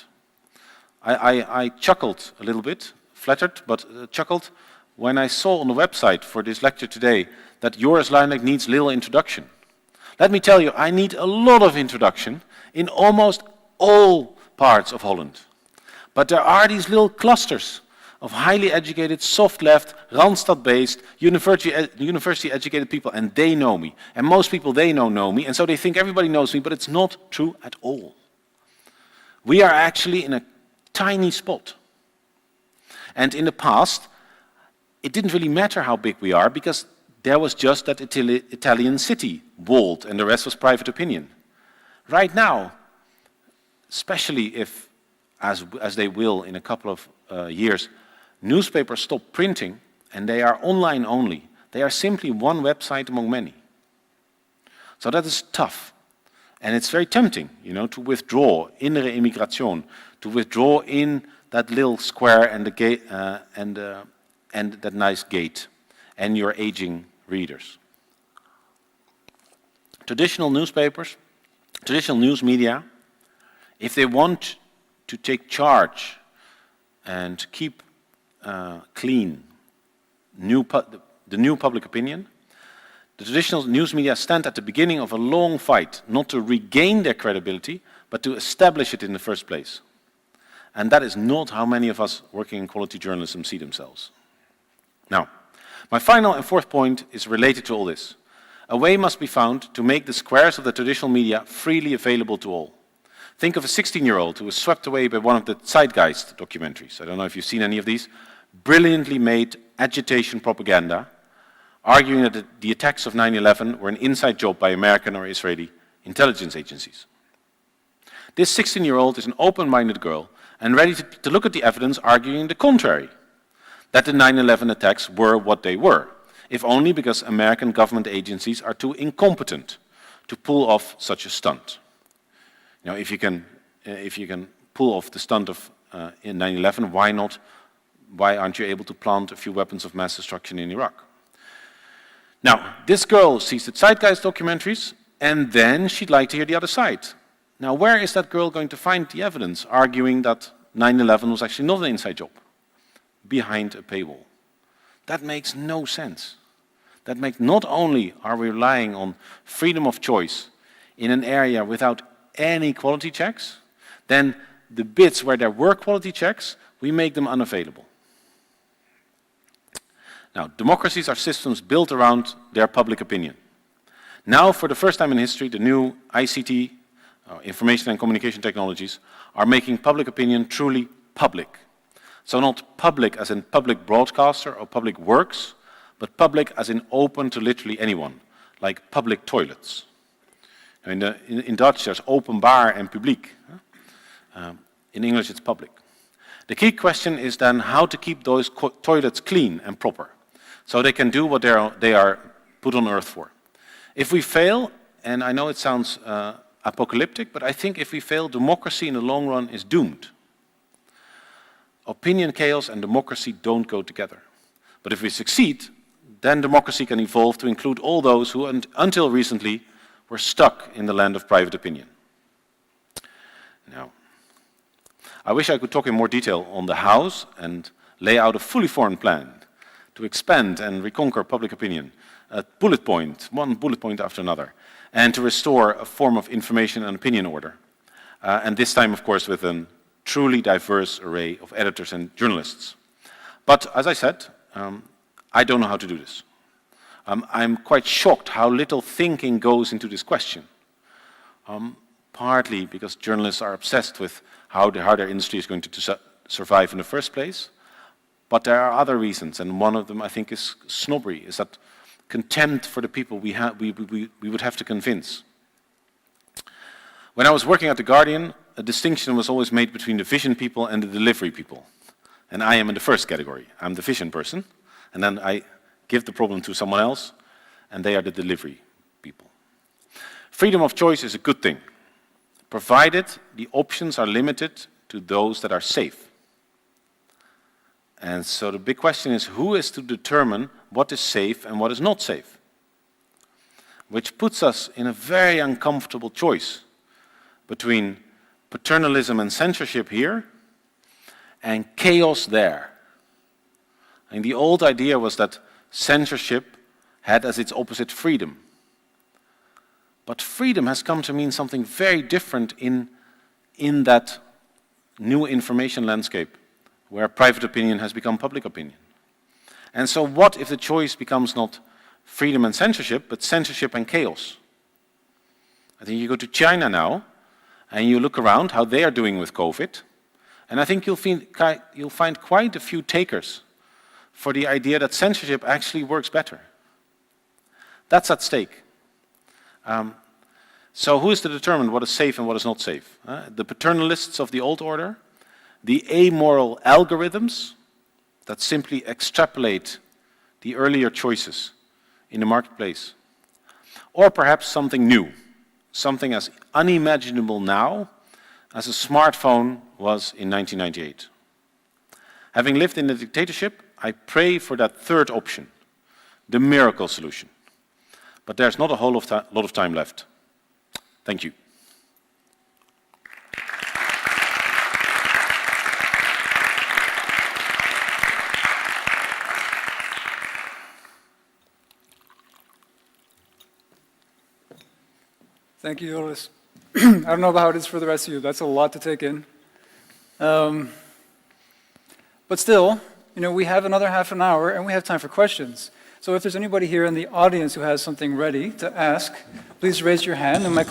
I chuckled a little bit, flattered, but chuckled when I saw on the website for this lecture today that Joris Luyendijk needs little introduction. Let me tell you, I need a lot of introduction in almost all parts of Holland. But there are these little clusters of highly educated, soft-left, Randstad-based, university-educated people, and they know me. And most people they know me, and so they think everybody knows me, but it's not true at all. We are actually in a tiny spot. And in the past, it didn't really matter how big we are because there was just that Italian city walled and the rest was private opinion. Right now, especially if, as they will in a couple of years, newspapers stop printing and they are online only. They are simply one website among many. So that is tough. And it's very tempting, to withdraw, innere immigration, to withdraw in that little square and the gate, and that nice gate, and your aging readers. Traditional newspapers, traditional news media, if they want to take charge and keep clean the new public opinion, the traditional news media stand at the beginning of a long fight, not to regain their credibility, but to establish it in the first place. And that is not how many of us working in quality journalism see themselves. Now, my final and fourth point is related to all this. A way must be found to make the squares of the traditional media freely available to all. Think of a 16-year-old who was swept away by one of the Zeitgeist documentaries. I don't know if you've seen any of these. Brilliantly made agitation propaganda, arguing that the attacks of 9/11 were an inside job by American or Israeli intelligence agencies. This 16-year-old is an open-minded girl and ready to look at the evidence arguing the contrary, that the 9/11 attacks were what they were, if only because American government agencies are too incompetent to pull off such a stunt. If you can pull off the stunt of in 9/11, why aren't you able to plant a few weapons of mass destruction in Iraq? Now, this girl sees the Zeitgeist documentaries, and then she'd like to hear the other side. Now, where is that girl going to find the evidence arguing that 9/11 was actually not an inside job? Behind a paywall. That makes no sense. That makes not only are we relying on freedom of choice in an area without any quality checks, then the bits where there were quality checks, we make them unavailable. Now, democracies are systems built around their public opinion. Now, for the first time in history, the new ICT, information and communication technologies, are making public opinion truly public. So not public as in public broadcaster or public works, but public as in open to literally anyone, like public toilets. In Dutch, there's openbaar and publiek. In English, it's public. The key question is then how to keep those toilets clean and proper, so they can do what they are put on earth for. If we fail, and I know it sounds apocalyptic, but I think if we fail, democracy in the long run is doomed. Opinion chaos and democracy don't go together. But if we succeed, then democracy can evolve to include all those who, until recently, were stuck in the land of private opinion. Now, I wish I could talk in more detail on the hows and lay out a fully formed plan to expand and reconquer public opinion, one bullet point after another, and to restore a form of information and opinion order. And this time, of course, with a truly diverse array of editors and journalists. But as I said, I don't know how to do this. I'm quite shocked how little thinking goes into this question. Partly because journalists are obsessed with how their industry is going to survive in the first place. But there are other reasons, and one of them I think is snobbery, is that contempt for the people we would have to convince. When I was working at The Guardian, a distinction was always made between the vision people and the delivery people. And I am in the first category. I'm the vision person, and then I give the problem to someone else, and they are the delivery people. Freedom of choice is a good thing, provided the options are limited to those that are safe. And so the big question is, who is to determine what is safe and what is not safe? Which puts us in a very uncomfortable choice between paternalism and censorship here and chaos there. And the old idea was that censorship had as its opposite freedom. But freedom has come to mean something very different in that new information landscape where private opinion has become public opinion. And so what if the choice becomes not freedom and censorship, but censorship and chaos? I think you go to China now, and you look around how they are doing with COVID, And I think you'll find quite a few takers for the idea that censorship actually works better. That's at stake. So who is to determine what is safe and what is not safe? The paternalists of the old order, the amoral algorithms that simply extrapolate the earlier choices in the marketplace, or perhaps something new, something as unimaginable now as a smartphone was in 1998. Having lived in a dictatorship, I pray for that third option, the miracle solution. But there's not a whole lot of time left. Thank you. Thank you, Joris. I don't know how it is for the rest of you. That's a lot to take in. But still, we have another half an hour and we have time for questions. So if there's anybody here in the audience who has something ready to ask, please raise your hand, and my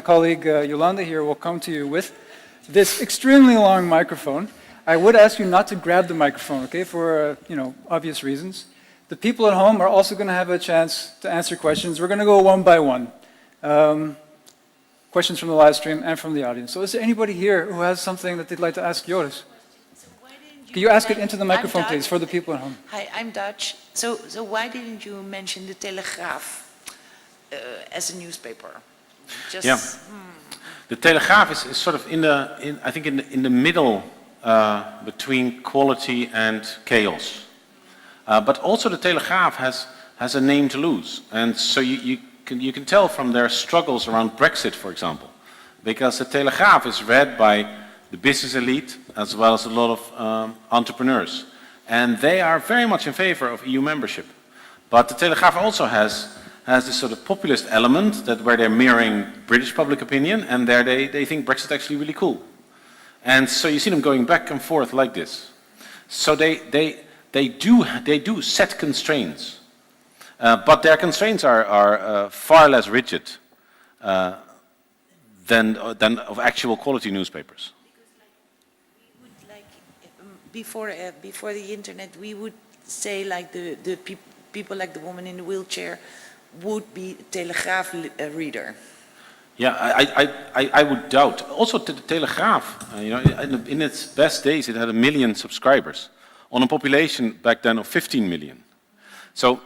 colleague Yolanda here will come to you with this extremely long microphone. I would ask you not to grab the microphone, okay, for obvious reasons. The people at home are also going to have a chance to answer questions. We're going to go one by one. Questions from the live stream and from the audience. So is there anybody here who has something that they'd like to ask Joris? Can you ask it into the microphone, please, for the people at home? Hi, I'm Dutch. So why didn't you mention the Telegraaf as a newspaper? Just, yeah. The Telegraaf is sort of in the middle between quality and chaos. But also the Telegraaf has a name to lose, and so you can tell from their struggles around Brexit, for example, because the Telegraaf is read by the business elite as well as a lot of entrepreneurs, and they are very much in favor of EU membership. But the Telegraaf also has this sort of populist element where they're mirroring British public opinion, and there they think Brexit actually really cool, and so you see them going back and forth like this. So they do set constraints. But their constraints are far less rigid than of actual quality newspapers. Before the internet, we would say like the people like the woman in the wheelchair would be Telegraaf reader. Yeah, I would doubt. Also, the Telegraaf, in its best days, it had 1 million subscribers on a population back then of 15 million. So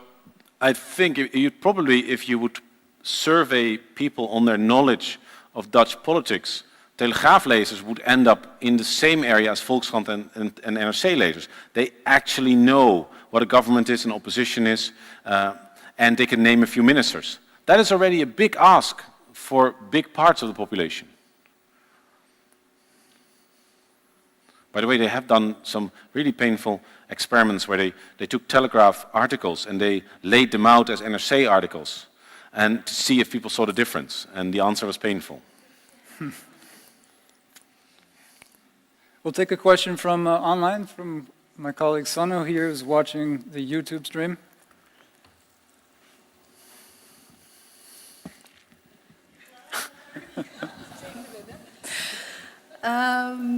I think you'd probably, if you would survey people on their knowledge of Dutch politics, Telegraaf-lezers would end up in the same area as Volkskrant and NRC-lezers. They actually know what a government is and opposition is, and they can name a few ministers. That is already a big ask for big parts of the population. By the way, they have done some really painful experiments where they took Telegraph articles and they laid them out as NRC articles and to see if people saw the difference, and the answer was painful. We'll take a question from online, from my colleague Sano here, who's watching the YouTube stream.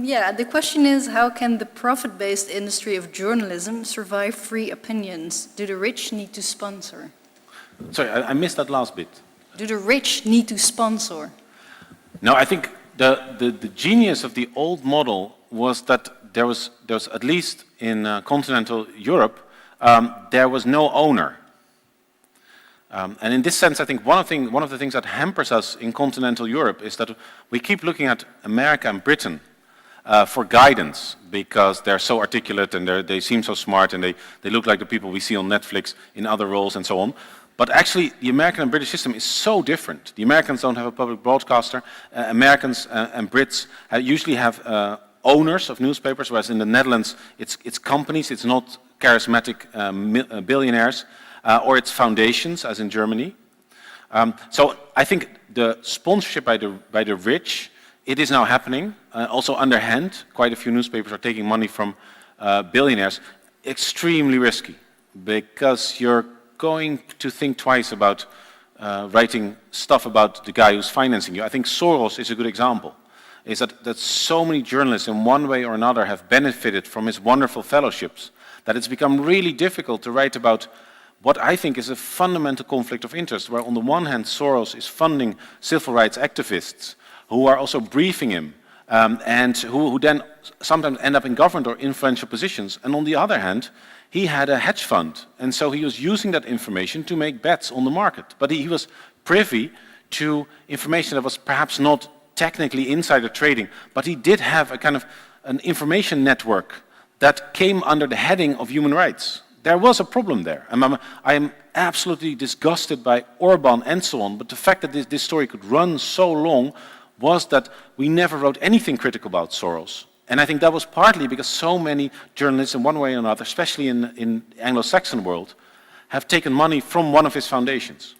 Yeah, the question is, how can the profit-based industry of journalism survive free opinions? Do the rich need to sponsor? Sorry, I missed that last bit. Do the rich need to sponsor? No, I think the genius of the old model was that there was at least in continental Europe, there was no owner. And in this sense, I think one of the things that hampers us in continental Europe is that we keep looking at America and Britain for guidance, because they're so articulate and they seem so smart, and they look like the people we see on Netflix in other roles and so on. But actually, the American and British system is so different. The Americans don't have a public broadcaster. Americans and Brits usually have owners of newspapers, whereas in the Netherlands, it's companies, it's not charismatic billionaires, or it's foundations, as in Germany. So I think the sponsorship by the rich, it is now happening. Also underhand, quite a few newspapers are taking money from billionaires. Extremely risky, because you're going to think twice about writing stuff about the guy who's financing you. I think Soros is a good example. is that so many journalists in one way or another have benefited from his wonderful fellowships, that it's become really difficult to write about what I think is a fundamental conflict of interest, where on the one hand Soros is funding civil rights activists who are also briefing him, and who then sometimes end up in government or influential positions, and on the other hand, he had a hedge fund, and so he was using that information to make bets on the market. But he was privy to information that was perhaps not technically insider trading, but he did have a kind of an information network that came under the heading of human rights. There was a problem there. I am absolutely disgusted by Orban and so on, but the fact that this story could run so long was that we never wrote anything critical about Soros. And I think that was partly because so many journalists in one way or another, especially in the Anglo-Saxon world, have taken money from one of his foundations.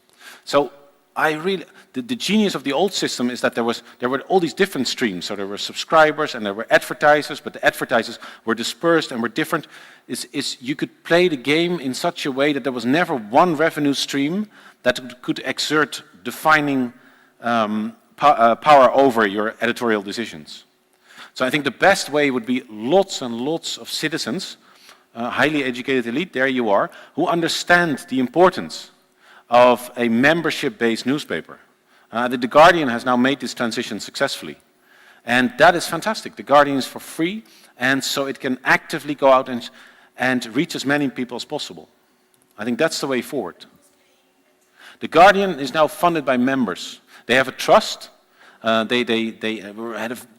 So the genius of the old system is that there were all these different streams. So there were subscribers and there were advertisers, but the advertisers were dispersed and were different. You could play the game in such a way that there was never one revenue stream that could exert defining power over your editorial decisions. So I think the best way would be lots and lots of citizens, highly educated elite, there you are, who understand the importance of a membership-based newspaper. The Guardian has now made this transition successfully. And that is fantastic. The Guardian is for free, and so it can actively go out and reach as many people as possible. I think that's the way forward. The Guardian is now funded by members. They have a trust. They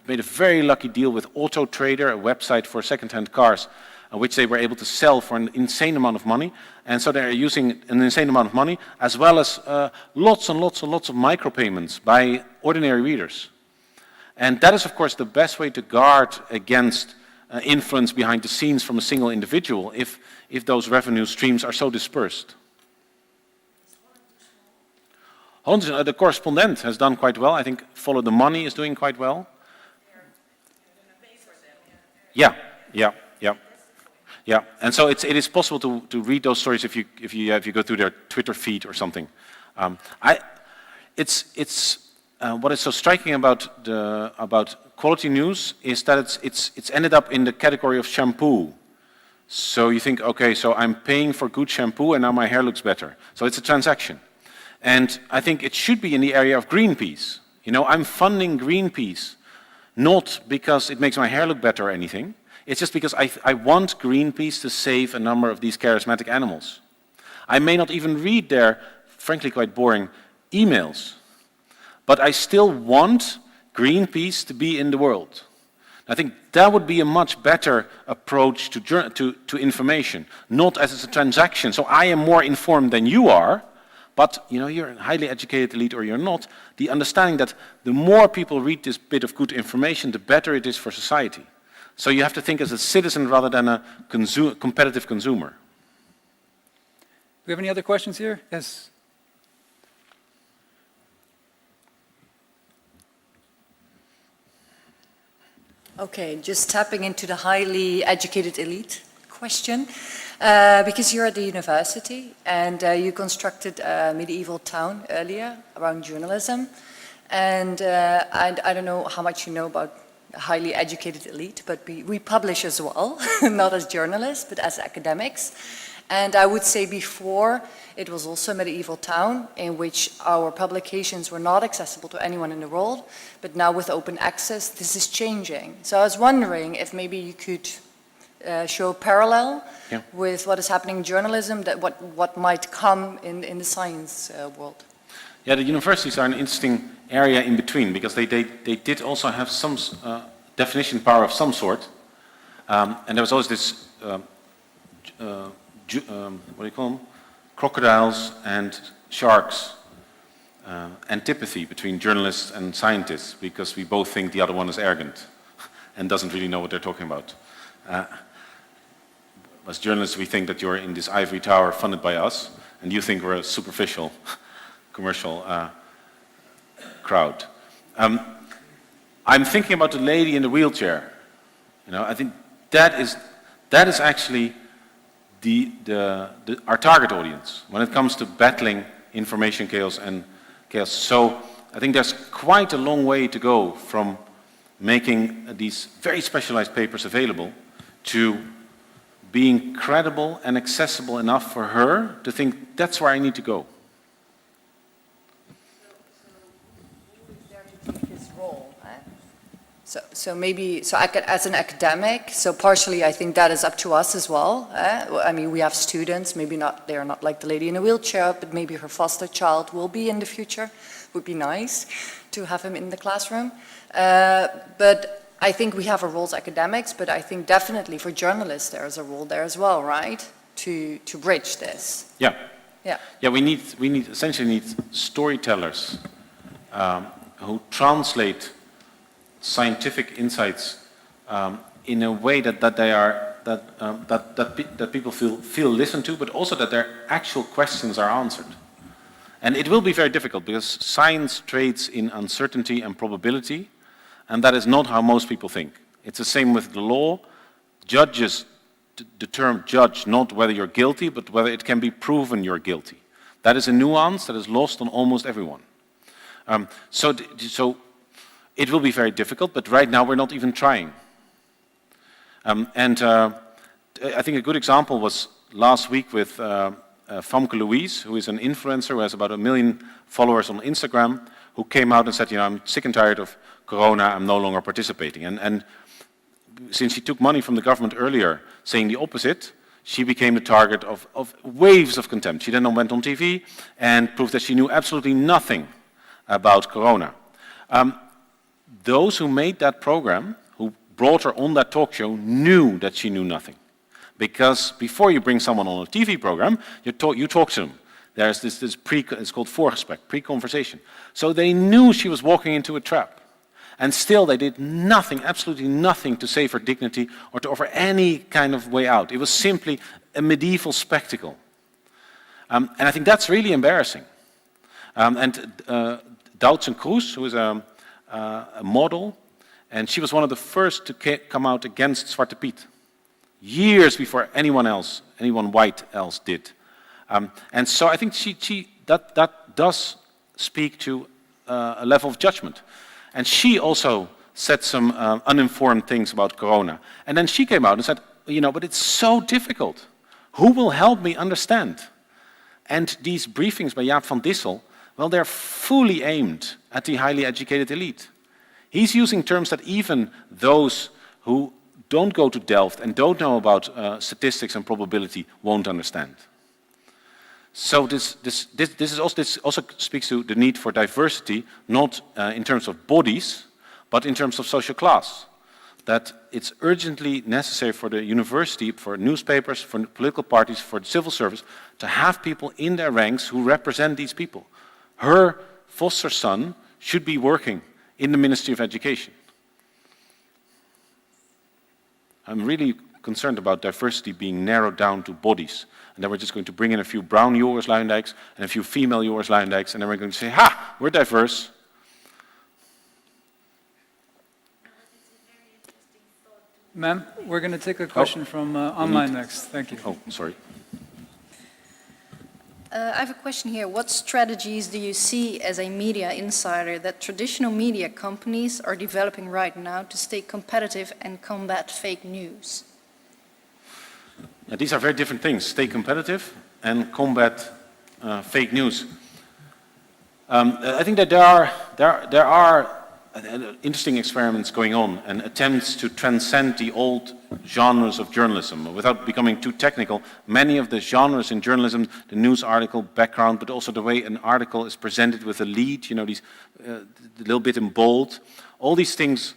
made a very lucky deal with Auto Trader, a website for second-hand cars, which they were able to sell for an insane amount of money. And so they're using an insane amount of money, as well as lots and lots and lots of micropayments by ordinary readers. And that is, of course, the best way to guard against influence behind the scenes from a single individual if those revenue streams are so dispersed. The Correspondent has done quite well. I think Follow the Money is doing quite well. Yeah. And so it is possible to read those stories if you go through their Twitter feed or something. What is so striking about quality news is that it's ended up in the category of shampoo. So you think, okay, so I'm paying for good shampoo and now my hair looks better. So it's a transaction. And I think it should be in the area of Greenpeace. You know, I'm funding Greenpeace, not because it makes my hair look better or anything. It's just because I want Greenpeace to save a number of these charismatic animals. I may not even read their, frankly, quite boring emails, but I still want Greenpeace to be in the world. I think that would be a much better approach to information, not as a transaction. So I am more informed than you are, but you know, you're a highly educated elite or you're not. The understanding that the more people read this bit of good information, the better it is for society. So you have to think as a citizen rather than a competitive consumer. Do we have any other questions here? Yes. Okay, just tapping into the highly educated elite question, because you're at the university and you constructed a medieval town earlier around journalism, and I don't know how much you know about the highly educated elite, but we publish as well, not as journalists, but as academics. And I would say before, it was also a medieval town in which our publications were not accessible to anyone in the world, but now with open access, this is changing. So I was wondering if maybe you could show a parallel with what is happening in journalism, that what might come in the science world. Yeah, the universities are an interesting area in between, because they did also have some definition power of some sort, and there was always this what do you call them? Crocodiles and sharks antipathy between journalists and scientists, because we both think the other one is arrogant and doesn't really know what they're talking about. As journalists, we think that you're in this ivory tower funded by us, and you think we're a superficial commercial crowd. I'm thinking about the lady in the wheelchair. You know, I think that is actually our target audience when it comes to battling information chaos and chaos. So I think there's quite a long way to go from making these very specialized papers available to being credible and accessible enough for her to think, that's where I need to go. So maybe, as an academic, so partially I think that is up to us as well. I mean, we have students, maybe they are not like the lady in a wheelchair, but maybe her foster child will be in the future. Would be nice to have him in the classroom. But I think we have a role as academics, but I think definitely for journalists there is a role there as well, right? To bridge this. Yeah. Yeah. Yeah, we essentially need storytellers who translate scientific insights in a way that people feel listened to, but also that their actual questions are answered. And it will be very difficult because science trades in uncertainty and probability, and that is not how most people think. It's the same with the law. Judges, the term judge, not whether you're guilty, but whether it can be proven you're guilty. That is a nuance that is lost on almost everyone. So it will be very difficult, but right now we're not even trying. I think a good example was last week with Famke Louise, who is an influencer who has about 1 million followers on Instagram, who came out and said, I'm sick and tired of Corona, I'm no longer participating. And since she took money from the government earlier saying the opposite, she became the target of waves of contempt. She then went on TV and proved that she knew absolutely nothing about Corona. Those who made that program, who brought her on that talk show, knew that she knew nothing. Because before you bring someone on a TV program, you talk to them. There's it's called voorgesprek, pre-conversation. So they knew she was walking into a trap. And still they did nothing, absolutely nothing to save her dignity or to offer any kind of way out. It was simply a medieval spectacle. And I think that's really embarrassing. Doutzen Kroes, who is a model, and she was one of the first to come out against Zwarte Piet. Years before anyone white else did. And so I think that does speak to a level of judgment. And she also said some uninformed things about Corona. And then she came out and said, but it's so difficult. Who will help me understand? And these briefings by Jaap van Dissel, well, they're fully aimed at the highly educated elite. He's using terms that even those who don't go to Delft and don't know about statistics and probability won't understand. So this also speaks to the need for diversity, not in terms of bodies, but in terms of social class. That it's urgently necessary for the university, for newspapers, for political parties, for the civil service, to have people in their ranks who represent these people. Her foster son should be working in the Ministry of Education. I'm really concerned about diversity being narrowed down to bodies. And then we're just going to bring in a few brown Joris Luyendijks and a few female Joris Luyendijks, and then we're going to say, ha, we're diverse. Ma'am, we're going to take a question from online next. Thank you. Oh, sorry. I have a question here. What strategies do you see as a media insider that traditional media companies are developing right now to stay competitive and combat fake news? Yeah, these are very different things. Stay competitive and combat fake news. I think that there are interesting experiments going on and attempts to transcend the old genres of journalism. Without becoming too technical, many of the genres in journalism, the news article background, but also the way an article is presented with a lead, these a little bit in bold, all these things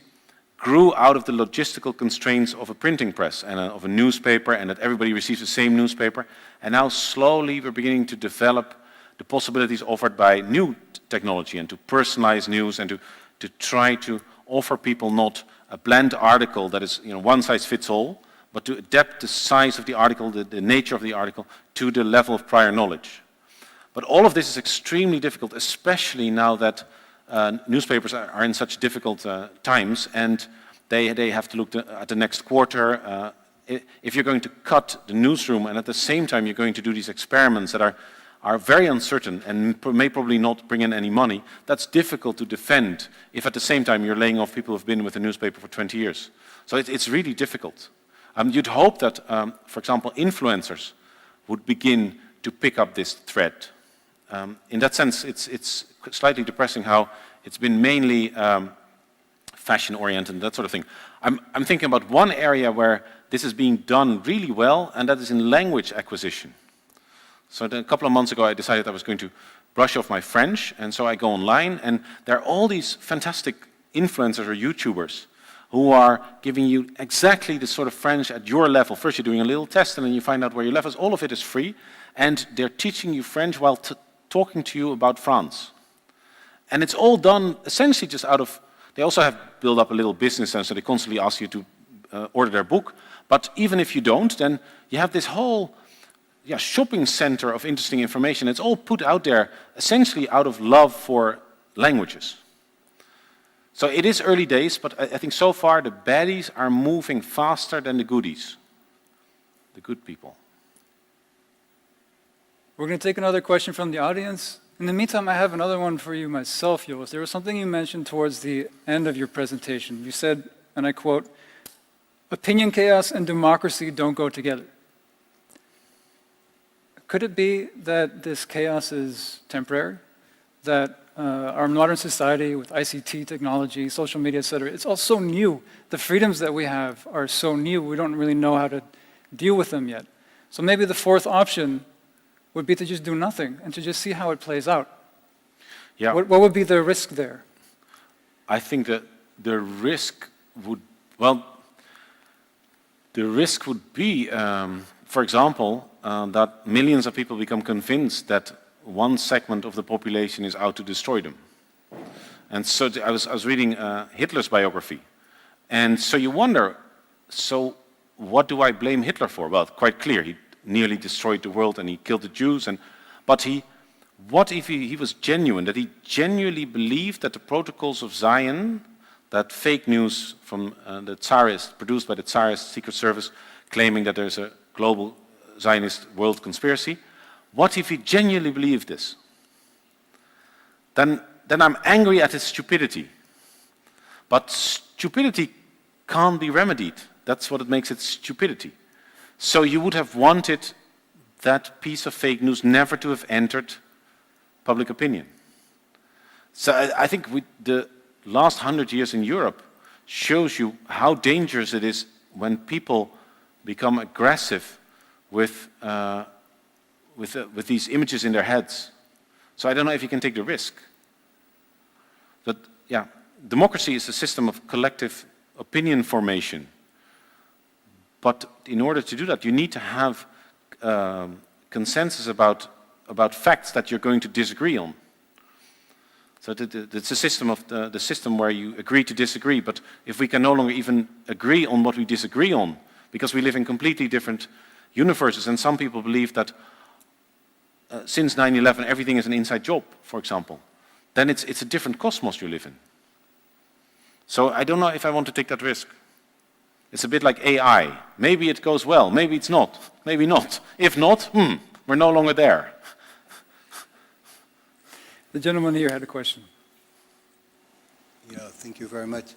grew out of the logistical constraints of a printing press and of a newspaper, and that everybody receives the same newspaper. And now slowly we're beginning to develop the possibilities offered by new technology and to personalize news and to try to offer people not a bland article that is one size fits all, but to adapt the size of the article, the nature of the article, to the level of prior knowledge. But all of this is extremely difficult, especially now that newspapers are in such difficult times, and they have to look at the next quarter. If you're going to cut the newsroom and at the same time you're going to do these experiments that are are very uncertain and may probably not bring in any money, that's difficult to defend if at the same time you're laying off people who've been with the newspaper for 20 years. So it's really difficult. You'd hope that, for example, influencers would begin to pick up this thread. In that sense, it's slightly depressing how it's been mainly fashion-oriented, that sort of thing. I'm thinking about one area where this is being done really well, and that is in language acquisition. So a couple of months ago, I decided I was going to brush off my French, and so I go online, and there are all these fantastic influencers or YouTubers who are giving you exactly the sort of French at your level. First you're doing a little test, and then you find out where your level is. All of it is free, and they're teaching you French while talking to you about France. And it's all done essentially just out of, they also have built up a little business, and so they constantly ask you to order their book. But even if you don't, then you have this whole shopping center of interesting information. It's all put out there essentially out of love for languages. So it is early days, but I think so far the baddies are moving faster than the goodies, the good people. We're going to take another question from the audience. In the meantime, I have another one for you myself, Joris. There was something you mentioned towards the end of your presentation. You said, and I quote, "Opinion chaos and democracy don't go together." Could it be that this chaos is temporary? That our modern society with ICT technology, social media, etc., it's all so new. The freedoms that we have are so new, we don't really know how to deal with them yet. So maybe the fourth option would be to just do nothing and to just see how it plays out. Yeah. What would be the risk there? I think that the risk would, well, the risk would be, for example, that millions of people become convinced that one segment of the population is out to destroy them. And so I was reading Hitler's biography. And so you wonder, so what do I blame Hitler for? Well, quite clear, he nearly destroyed the world and he killed the Jews. But what if he was genuine, that he genuinely believed that the protocols of Zion, that fake news from the Tsarist, produced by the Tsarist Secret Service, claiming that there's a global Zionist world conspiracy, what if he genuinely believed this? Then I'm angry at his stupidity. But stupidity can't be remedied. That's what it makes it stupidity. So you would have wanted that piece of fake news never to have entered public opinion. So I think the last 100 years in Europe shows you how dangerous it is when people become aggressive with these images in their heads. So I don't know if you can take the risk. But yeah, democracy is a system of collective opinion formation. But in order to do that, you need to have consensus about facts that you're going to disagree on. So it's a system of the system where you agree to disagree. But if we can no longer even agree on what we disagree on, because we live in completely different universes, and some people believe that since 9/11 everything is an inside job, for example, then it's a different cosmos you live in. So I don't know if I want to take that risk. It's a bit like AI. Maybe it goes well, maybe it's not, maybe not. If not, we're no longer there. The gentleman here had a question. Yeah, thank you very much.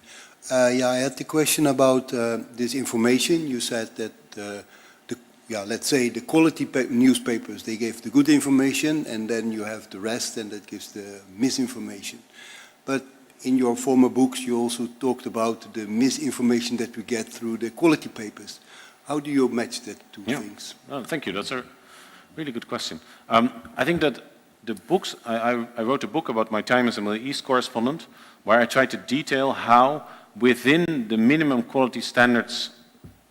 I had the question about this information. You said that let's say the quality newspapers, they gave the good information, and then you have the rest, and that gives the misinformation. But in your former books, you also talked about the misinformation that we get through the quality papers. How do you match that two things? Oh, thank you. That's a really good question. I think that the books, I wrote a book about my time as a Middle East correspondent, where I tried to detail how within the minimum quality standards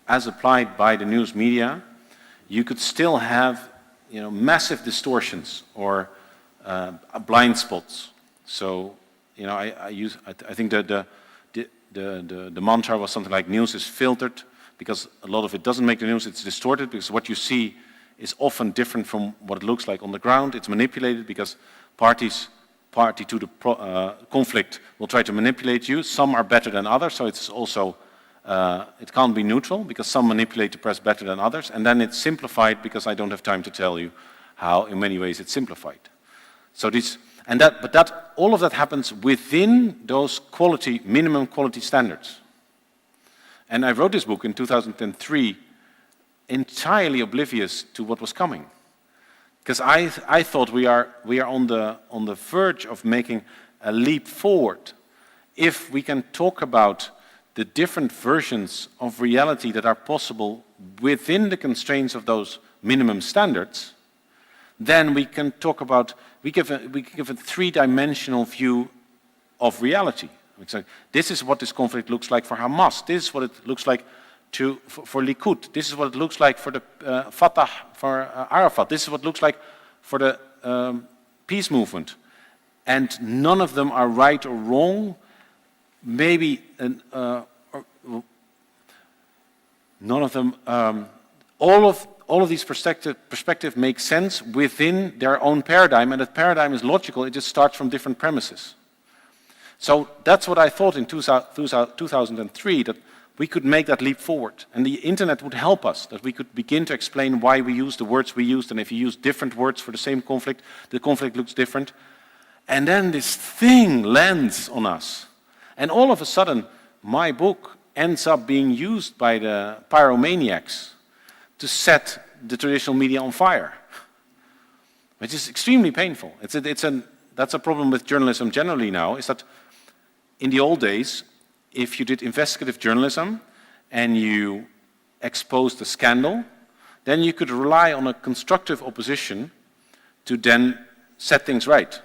as applied by the news media, you could still have massive distortions or blind spots. So I think that the mantra was something like news is filtered, because a lot of it doesn't make the news, it's distorted, because what you see is often different from what it looks like on the ground. It's manipulated because party to the conflict will try to manipulate you. Some are better than others, so it's also, it can't be neutral because some manipulate the press better than others. And then it's simplified because I don't have time to tell you how in many ways it's simplified. So all of that happens within those minimum quality standards. And I wrote this book in 2003 entirely oblivious to what was coming. Because I thought we are on the verge of making a leap forward if we can talk about the different versions of reality that are possible within the constraints of those minimum standards. Then we can talk about, we give a three-dimensional view of reality. It's like, this is what this conflict looks like for Hamas. This is what it looks like for Likud. This is what it looks like for the Fatah, for Arafat. This is what it looks like for the peace movement. And none of them are right or wrong. Maybe none of them. All of these perspectives make sense within their own paradigm, and that paradigm is logical. It just starts from different premises. So that's what I thought in 2003, that we could make that leap forward. And the internet would help us, that we could begin to explain why we use the words we used, and if you use different words for the same conflict, the conflict looks different. And then this thing lands on us. And all of a sudden, my book ends up being used by the pyromaniacs to set the traditional media on fire, which is extremely painful. That's a problem with journalism generally now, is that in the old days, if you did investigative journalism and you exposed a scandal, then you could rely on a constructive opposition to then set things right.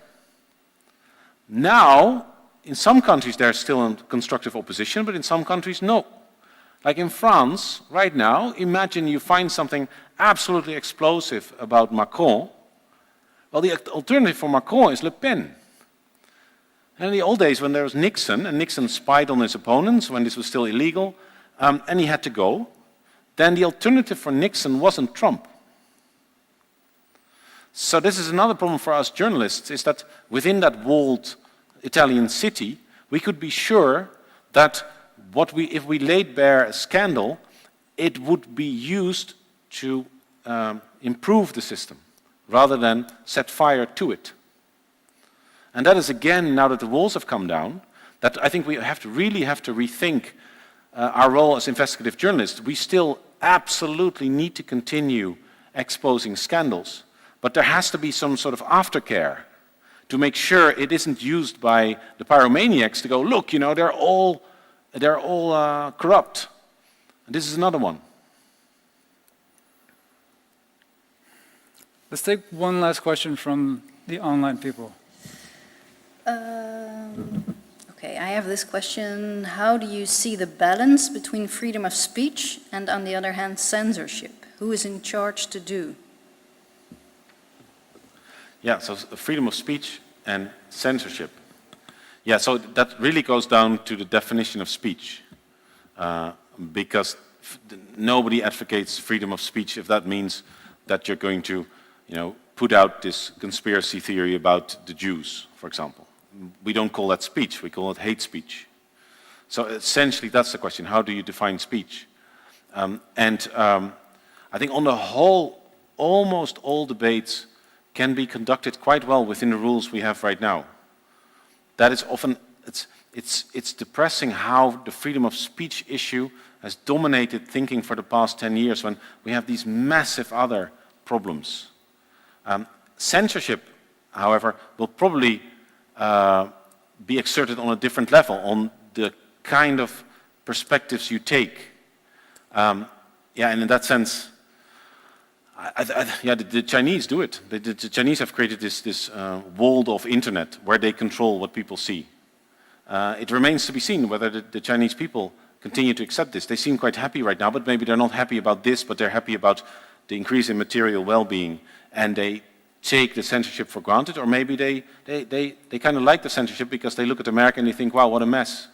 Now, in some countries there's still a constructive opposition, but in some countries no. Like in France, right now, imagine you find something absolutely explosive about Macron. Well, the alternative for Macron is Le Pen. And in the old days when there was Nixon, and Nixon spied on his opponents when this was still illegal, and he had to go, then the alternative for Nixon wasn't Trump. So this is another problem for us journalists, is that within that walled Italian city, we could be sure that if we laid bare a scandal, it would be used to improve the system, rather than set fire to it. And that is again, now that the walls have come down, that I think we really have to rethink our role as investigative journalists. We still absolutely need to continue exposing scandals, but there has to be some sort of aftercare to make sure it isn't used by the pyromaniacs to go, look, they're all corrupt. And this is another one. Let's take one last question from the online people. Okay, I have this question. How do you see the balance between freedom of speech and, on the other hand, censorship? Who is in charge to do? Yeah, so freedom of speech and censorship. Yeah, so that really goes down to the definition of speech, because nobody advocates freedom of speech if that means that you're going to, put out this conspiracy theory about the Jews, for example. We don't call that speech, we call it hate speech. So essentially that's the question, how do you define speech? I think on the whole, almost all debates can be conducted quite well within the rules we have right now. That is often, it's depressing how the freedom of speech issue has dominated thinking for the past 10 years when we have these massive other problems. Censorship, however, will probably be exerted on a different level, on the kind of perspectives you take. And in that sense, the Chinese do it. The Chinese have created this walled off internet where they control what people see. It remains to be seen whether the Chinese people continue to accept this. They seem quite happy right now, but maybe they're not happy about this, but they're happy about the increase in material well-being, and they take the censorship for granted, or maybe they kind of like the censorship because they look at America and they think, wow, what a mess.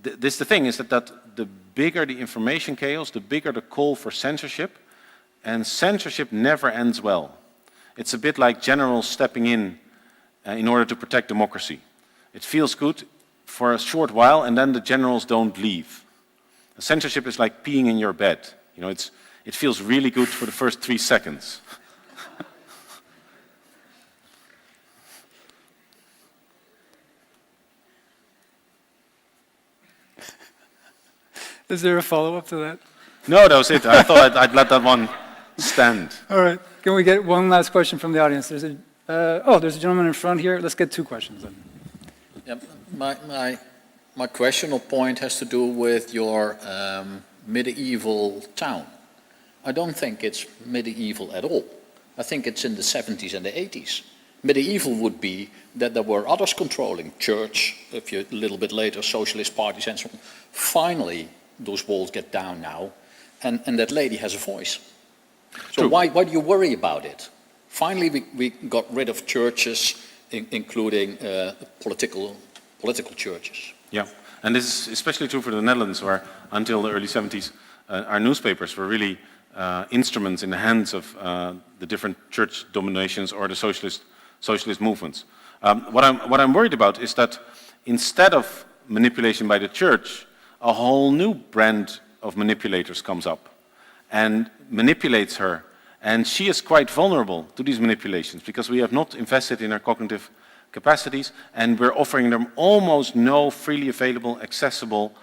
The thing is that the bigger the information chaos, the bigger the call for censorship, and censorship never ends well. It's a bit like generals stepping in order to protect democracy. It feels good for a short while, and then the generals don't leave. Censorship is like peeing in your bed. It feels really good for the first 3 seconds, Is there a follow-up to that? No, that was it. I thought I'd let that one stand. All right. Can we get one last question from the audience? There's a gentleman in front here. Let's get 2 questions then. Yeah, my question or point has to do with your medieval town. I don't think it's medieval at all. I think it's in the 70s and the 80s. Medieval would be that there were others controlling, church, if you're a little bit later, socialist parties and so on. Finally, those walls get down now, and that lady has a voice. So why do you worry about it? Finally, we got rid of churches, including political churches. Yeah, and this is especially true for the Netherlands, where until the early 70s, our newspapers were really instruments in the hands of the different church dominations or the socialist movements. What I'm worried about is that instead of manipulation by the church, a whole new brand of manipulators comes up and manipulates her. And she is quite vulnerable to these manipulations because we have not invested in her cognitive capacities, and we're offering them almost no freely available, accessible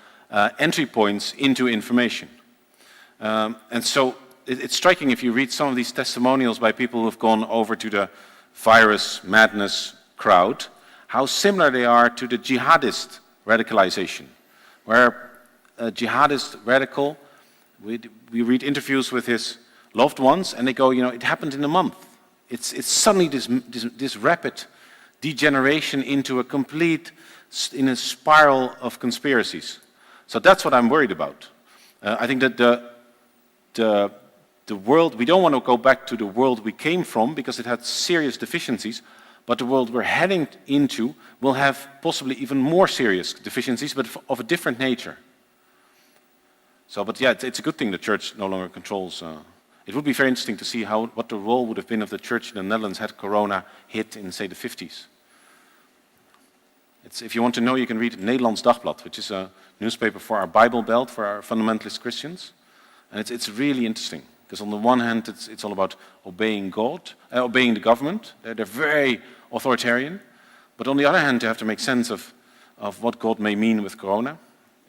entry points into information. And so it's striking if you read some of these testimonials by people who have gone over to the virus madness crowd, how similar they are to the jihadist radicalization, where a jihadist radical, we read interviews with his loved ones, and they go, it happened in a month. It's suddenly this rapid degeneration into a complete, in a spiral of conspiracies. So that's what I'm worried about. I think that the world, we don't want to go back to the world we came from because it had serious deficiencies, but the world we're heading into will have possibly even more serious deficiencies, but of a different nature. So, but yeah, it's a good thing the church no longer controls. It would be very interesting to see what the role would have been of the church in the Netherlands had Corona hit in, say, the 50s. If you want to know, you can read Nederlands Dagblad, which is a newspaper for our Bible Belt, for our fundamentalist Christians. And it's really interesting, because on the one hand, it's all about obeying God, obeying the government. They're very authoritarian. But on the other hand, you have to make sense of what God may mean with Corona.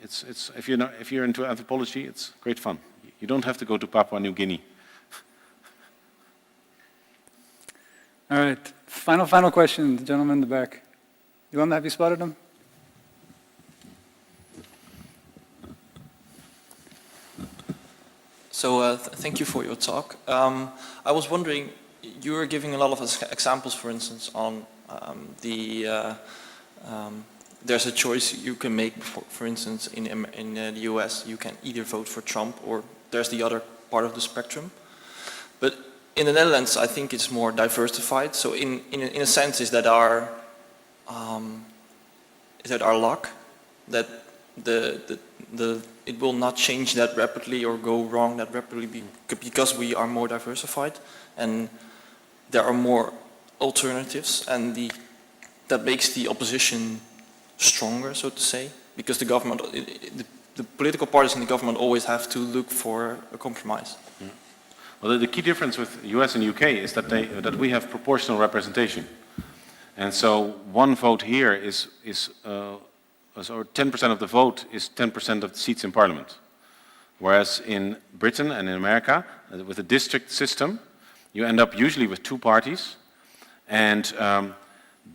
If you're into anthropology, it's great fun. You don't have to go to Papua New Guinea. All right. Final question, the gentleman in the back. Yolanda, have you spotted him? So thank you for your talk. I was wondering, you were giving a lot of examples, for instance, on there's a choice you can make. For instance, in the US, you can either vote for Trump or there's the other part of the spectrum. But in the Netherlands, I think it's more diversified. So in a sense, is that our luck that it will not change that rapidly or go wrong that rapidly because we are more diversified and there are more alternatives, and that makes the opposition stronger, so to say, because the government, the political parties in the government always have to look for a compromise. Yeah. Well, the key difference with US and UK is that we have proportional representation, and so one vote here is 10% of the vote is 10% of the seats in Parliament, whereas in Britain and in America, with a district system, you end up usually with 2 parties, and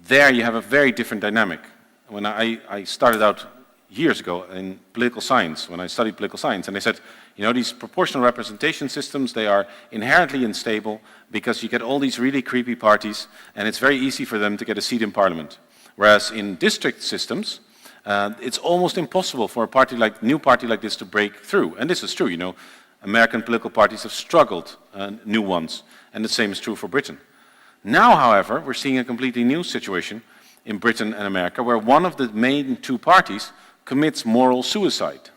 there you have a very different dynamic. When I started out years ago in political science, when I studied political science, and they said, these proportional representation systems, they are inherently unstable because you get all these really creepy parties, and it's very easy for them to get a seat in Parliament. Whereas in district systems, it's almost impossible for a new party like this to break through. And this is true, American political parties have struggled, new ones, and the same is true for Britain. Now, however, we're seeing a completely new situation in Britain and America, where one of the main 2 parties commits moral suicide.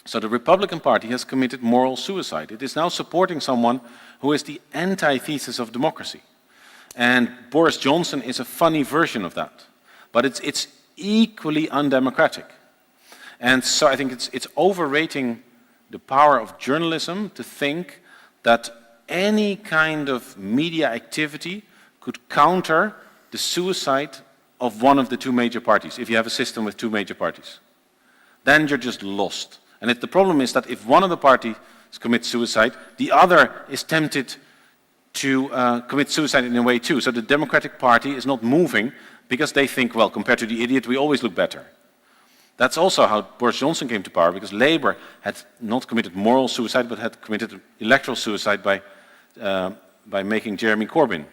So the Republican Party has committed moral suicide. It is now supporting someone who is the antithesis of democracy. And Boris Johnson is a funny version of that. But it's equally undemocratic. And so I think it's overrating the power of journalism to think that any kind of media activity could counter the suicide of one of the 2 major parties, if you have a system with 2 major parties. Then you're just lost. And the problem is that if one of the parties commits suicide, the other is tempted to commit suicide in a way too. So the Democratic Party is not moving because they think, well, compared to the idiot, we always look better. That's also how Boris Johnson came to power, because Labour had not committed moral suicide, but had committed electoral suicide by making Jeremy Corbyn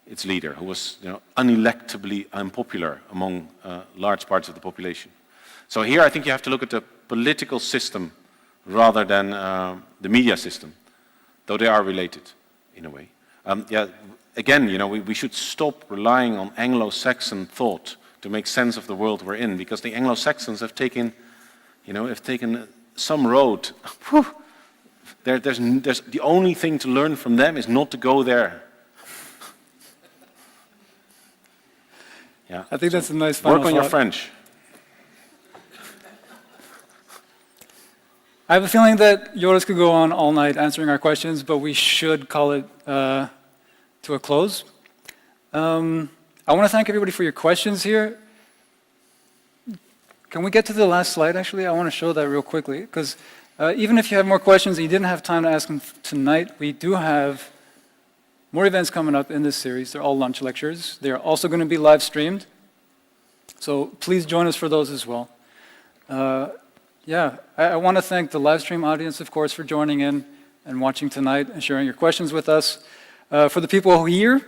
its leader, who was unelectably unpopular among large parts of the population. So here I think you have to look at the political system rather than the media system, though they are related in a way. Again, we should stop relying on Anglo-Saxon thought to make sense of the world we're in, because the Anglo-Saxons have taken some road. There's the only thing to learn from them is not to go there. Yeah. I think that's a nice final Work on your thought. French. I have a feeling that Joris could go on all night answering our questions, but we should call it to a close. I want to thank everybody for your questions here. Can we get to the last slide, actually? I want to show that real quickly, because even if you have more questions and you didn't have time to ask them tonight, we do have more events coming up in this series. They're all lunch lectures. They're also going to be live streamed. So please join us for those as well. I want to thank the live stream audience, of course, for joining in and watching tonight and sharing your questions with us. For the people here,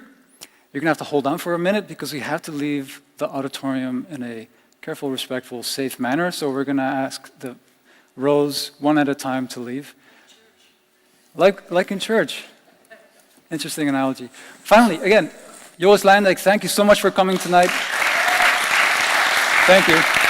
you're going to have to hold on for a minute because we have to leave the auditorium in a careful, respectful, safe manner. So we're going to ask the rows one at a time to leave. Like in church. Interesting analogy. Finally, again, Joris Luyendijk, thank you so much for coming tonight. Thank you.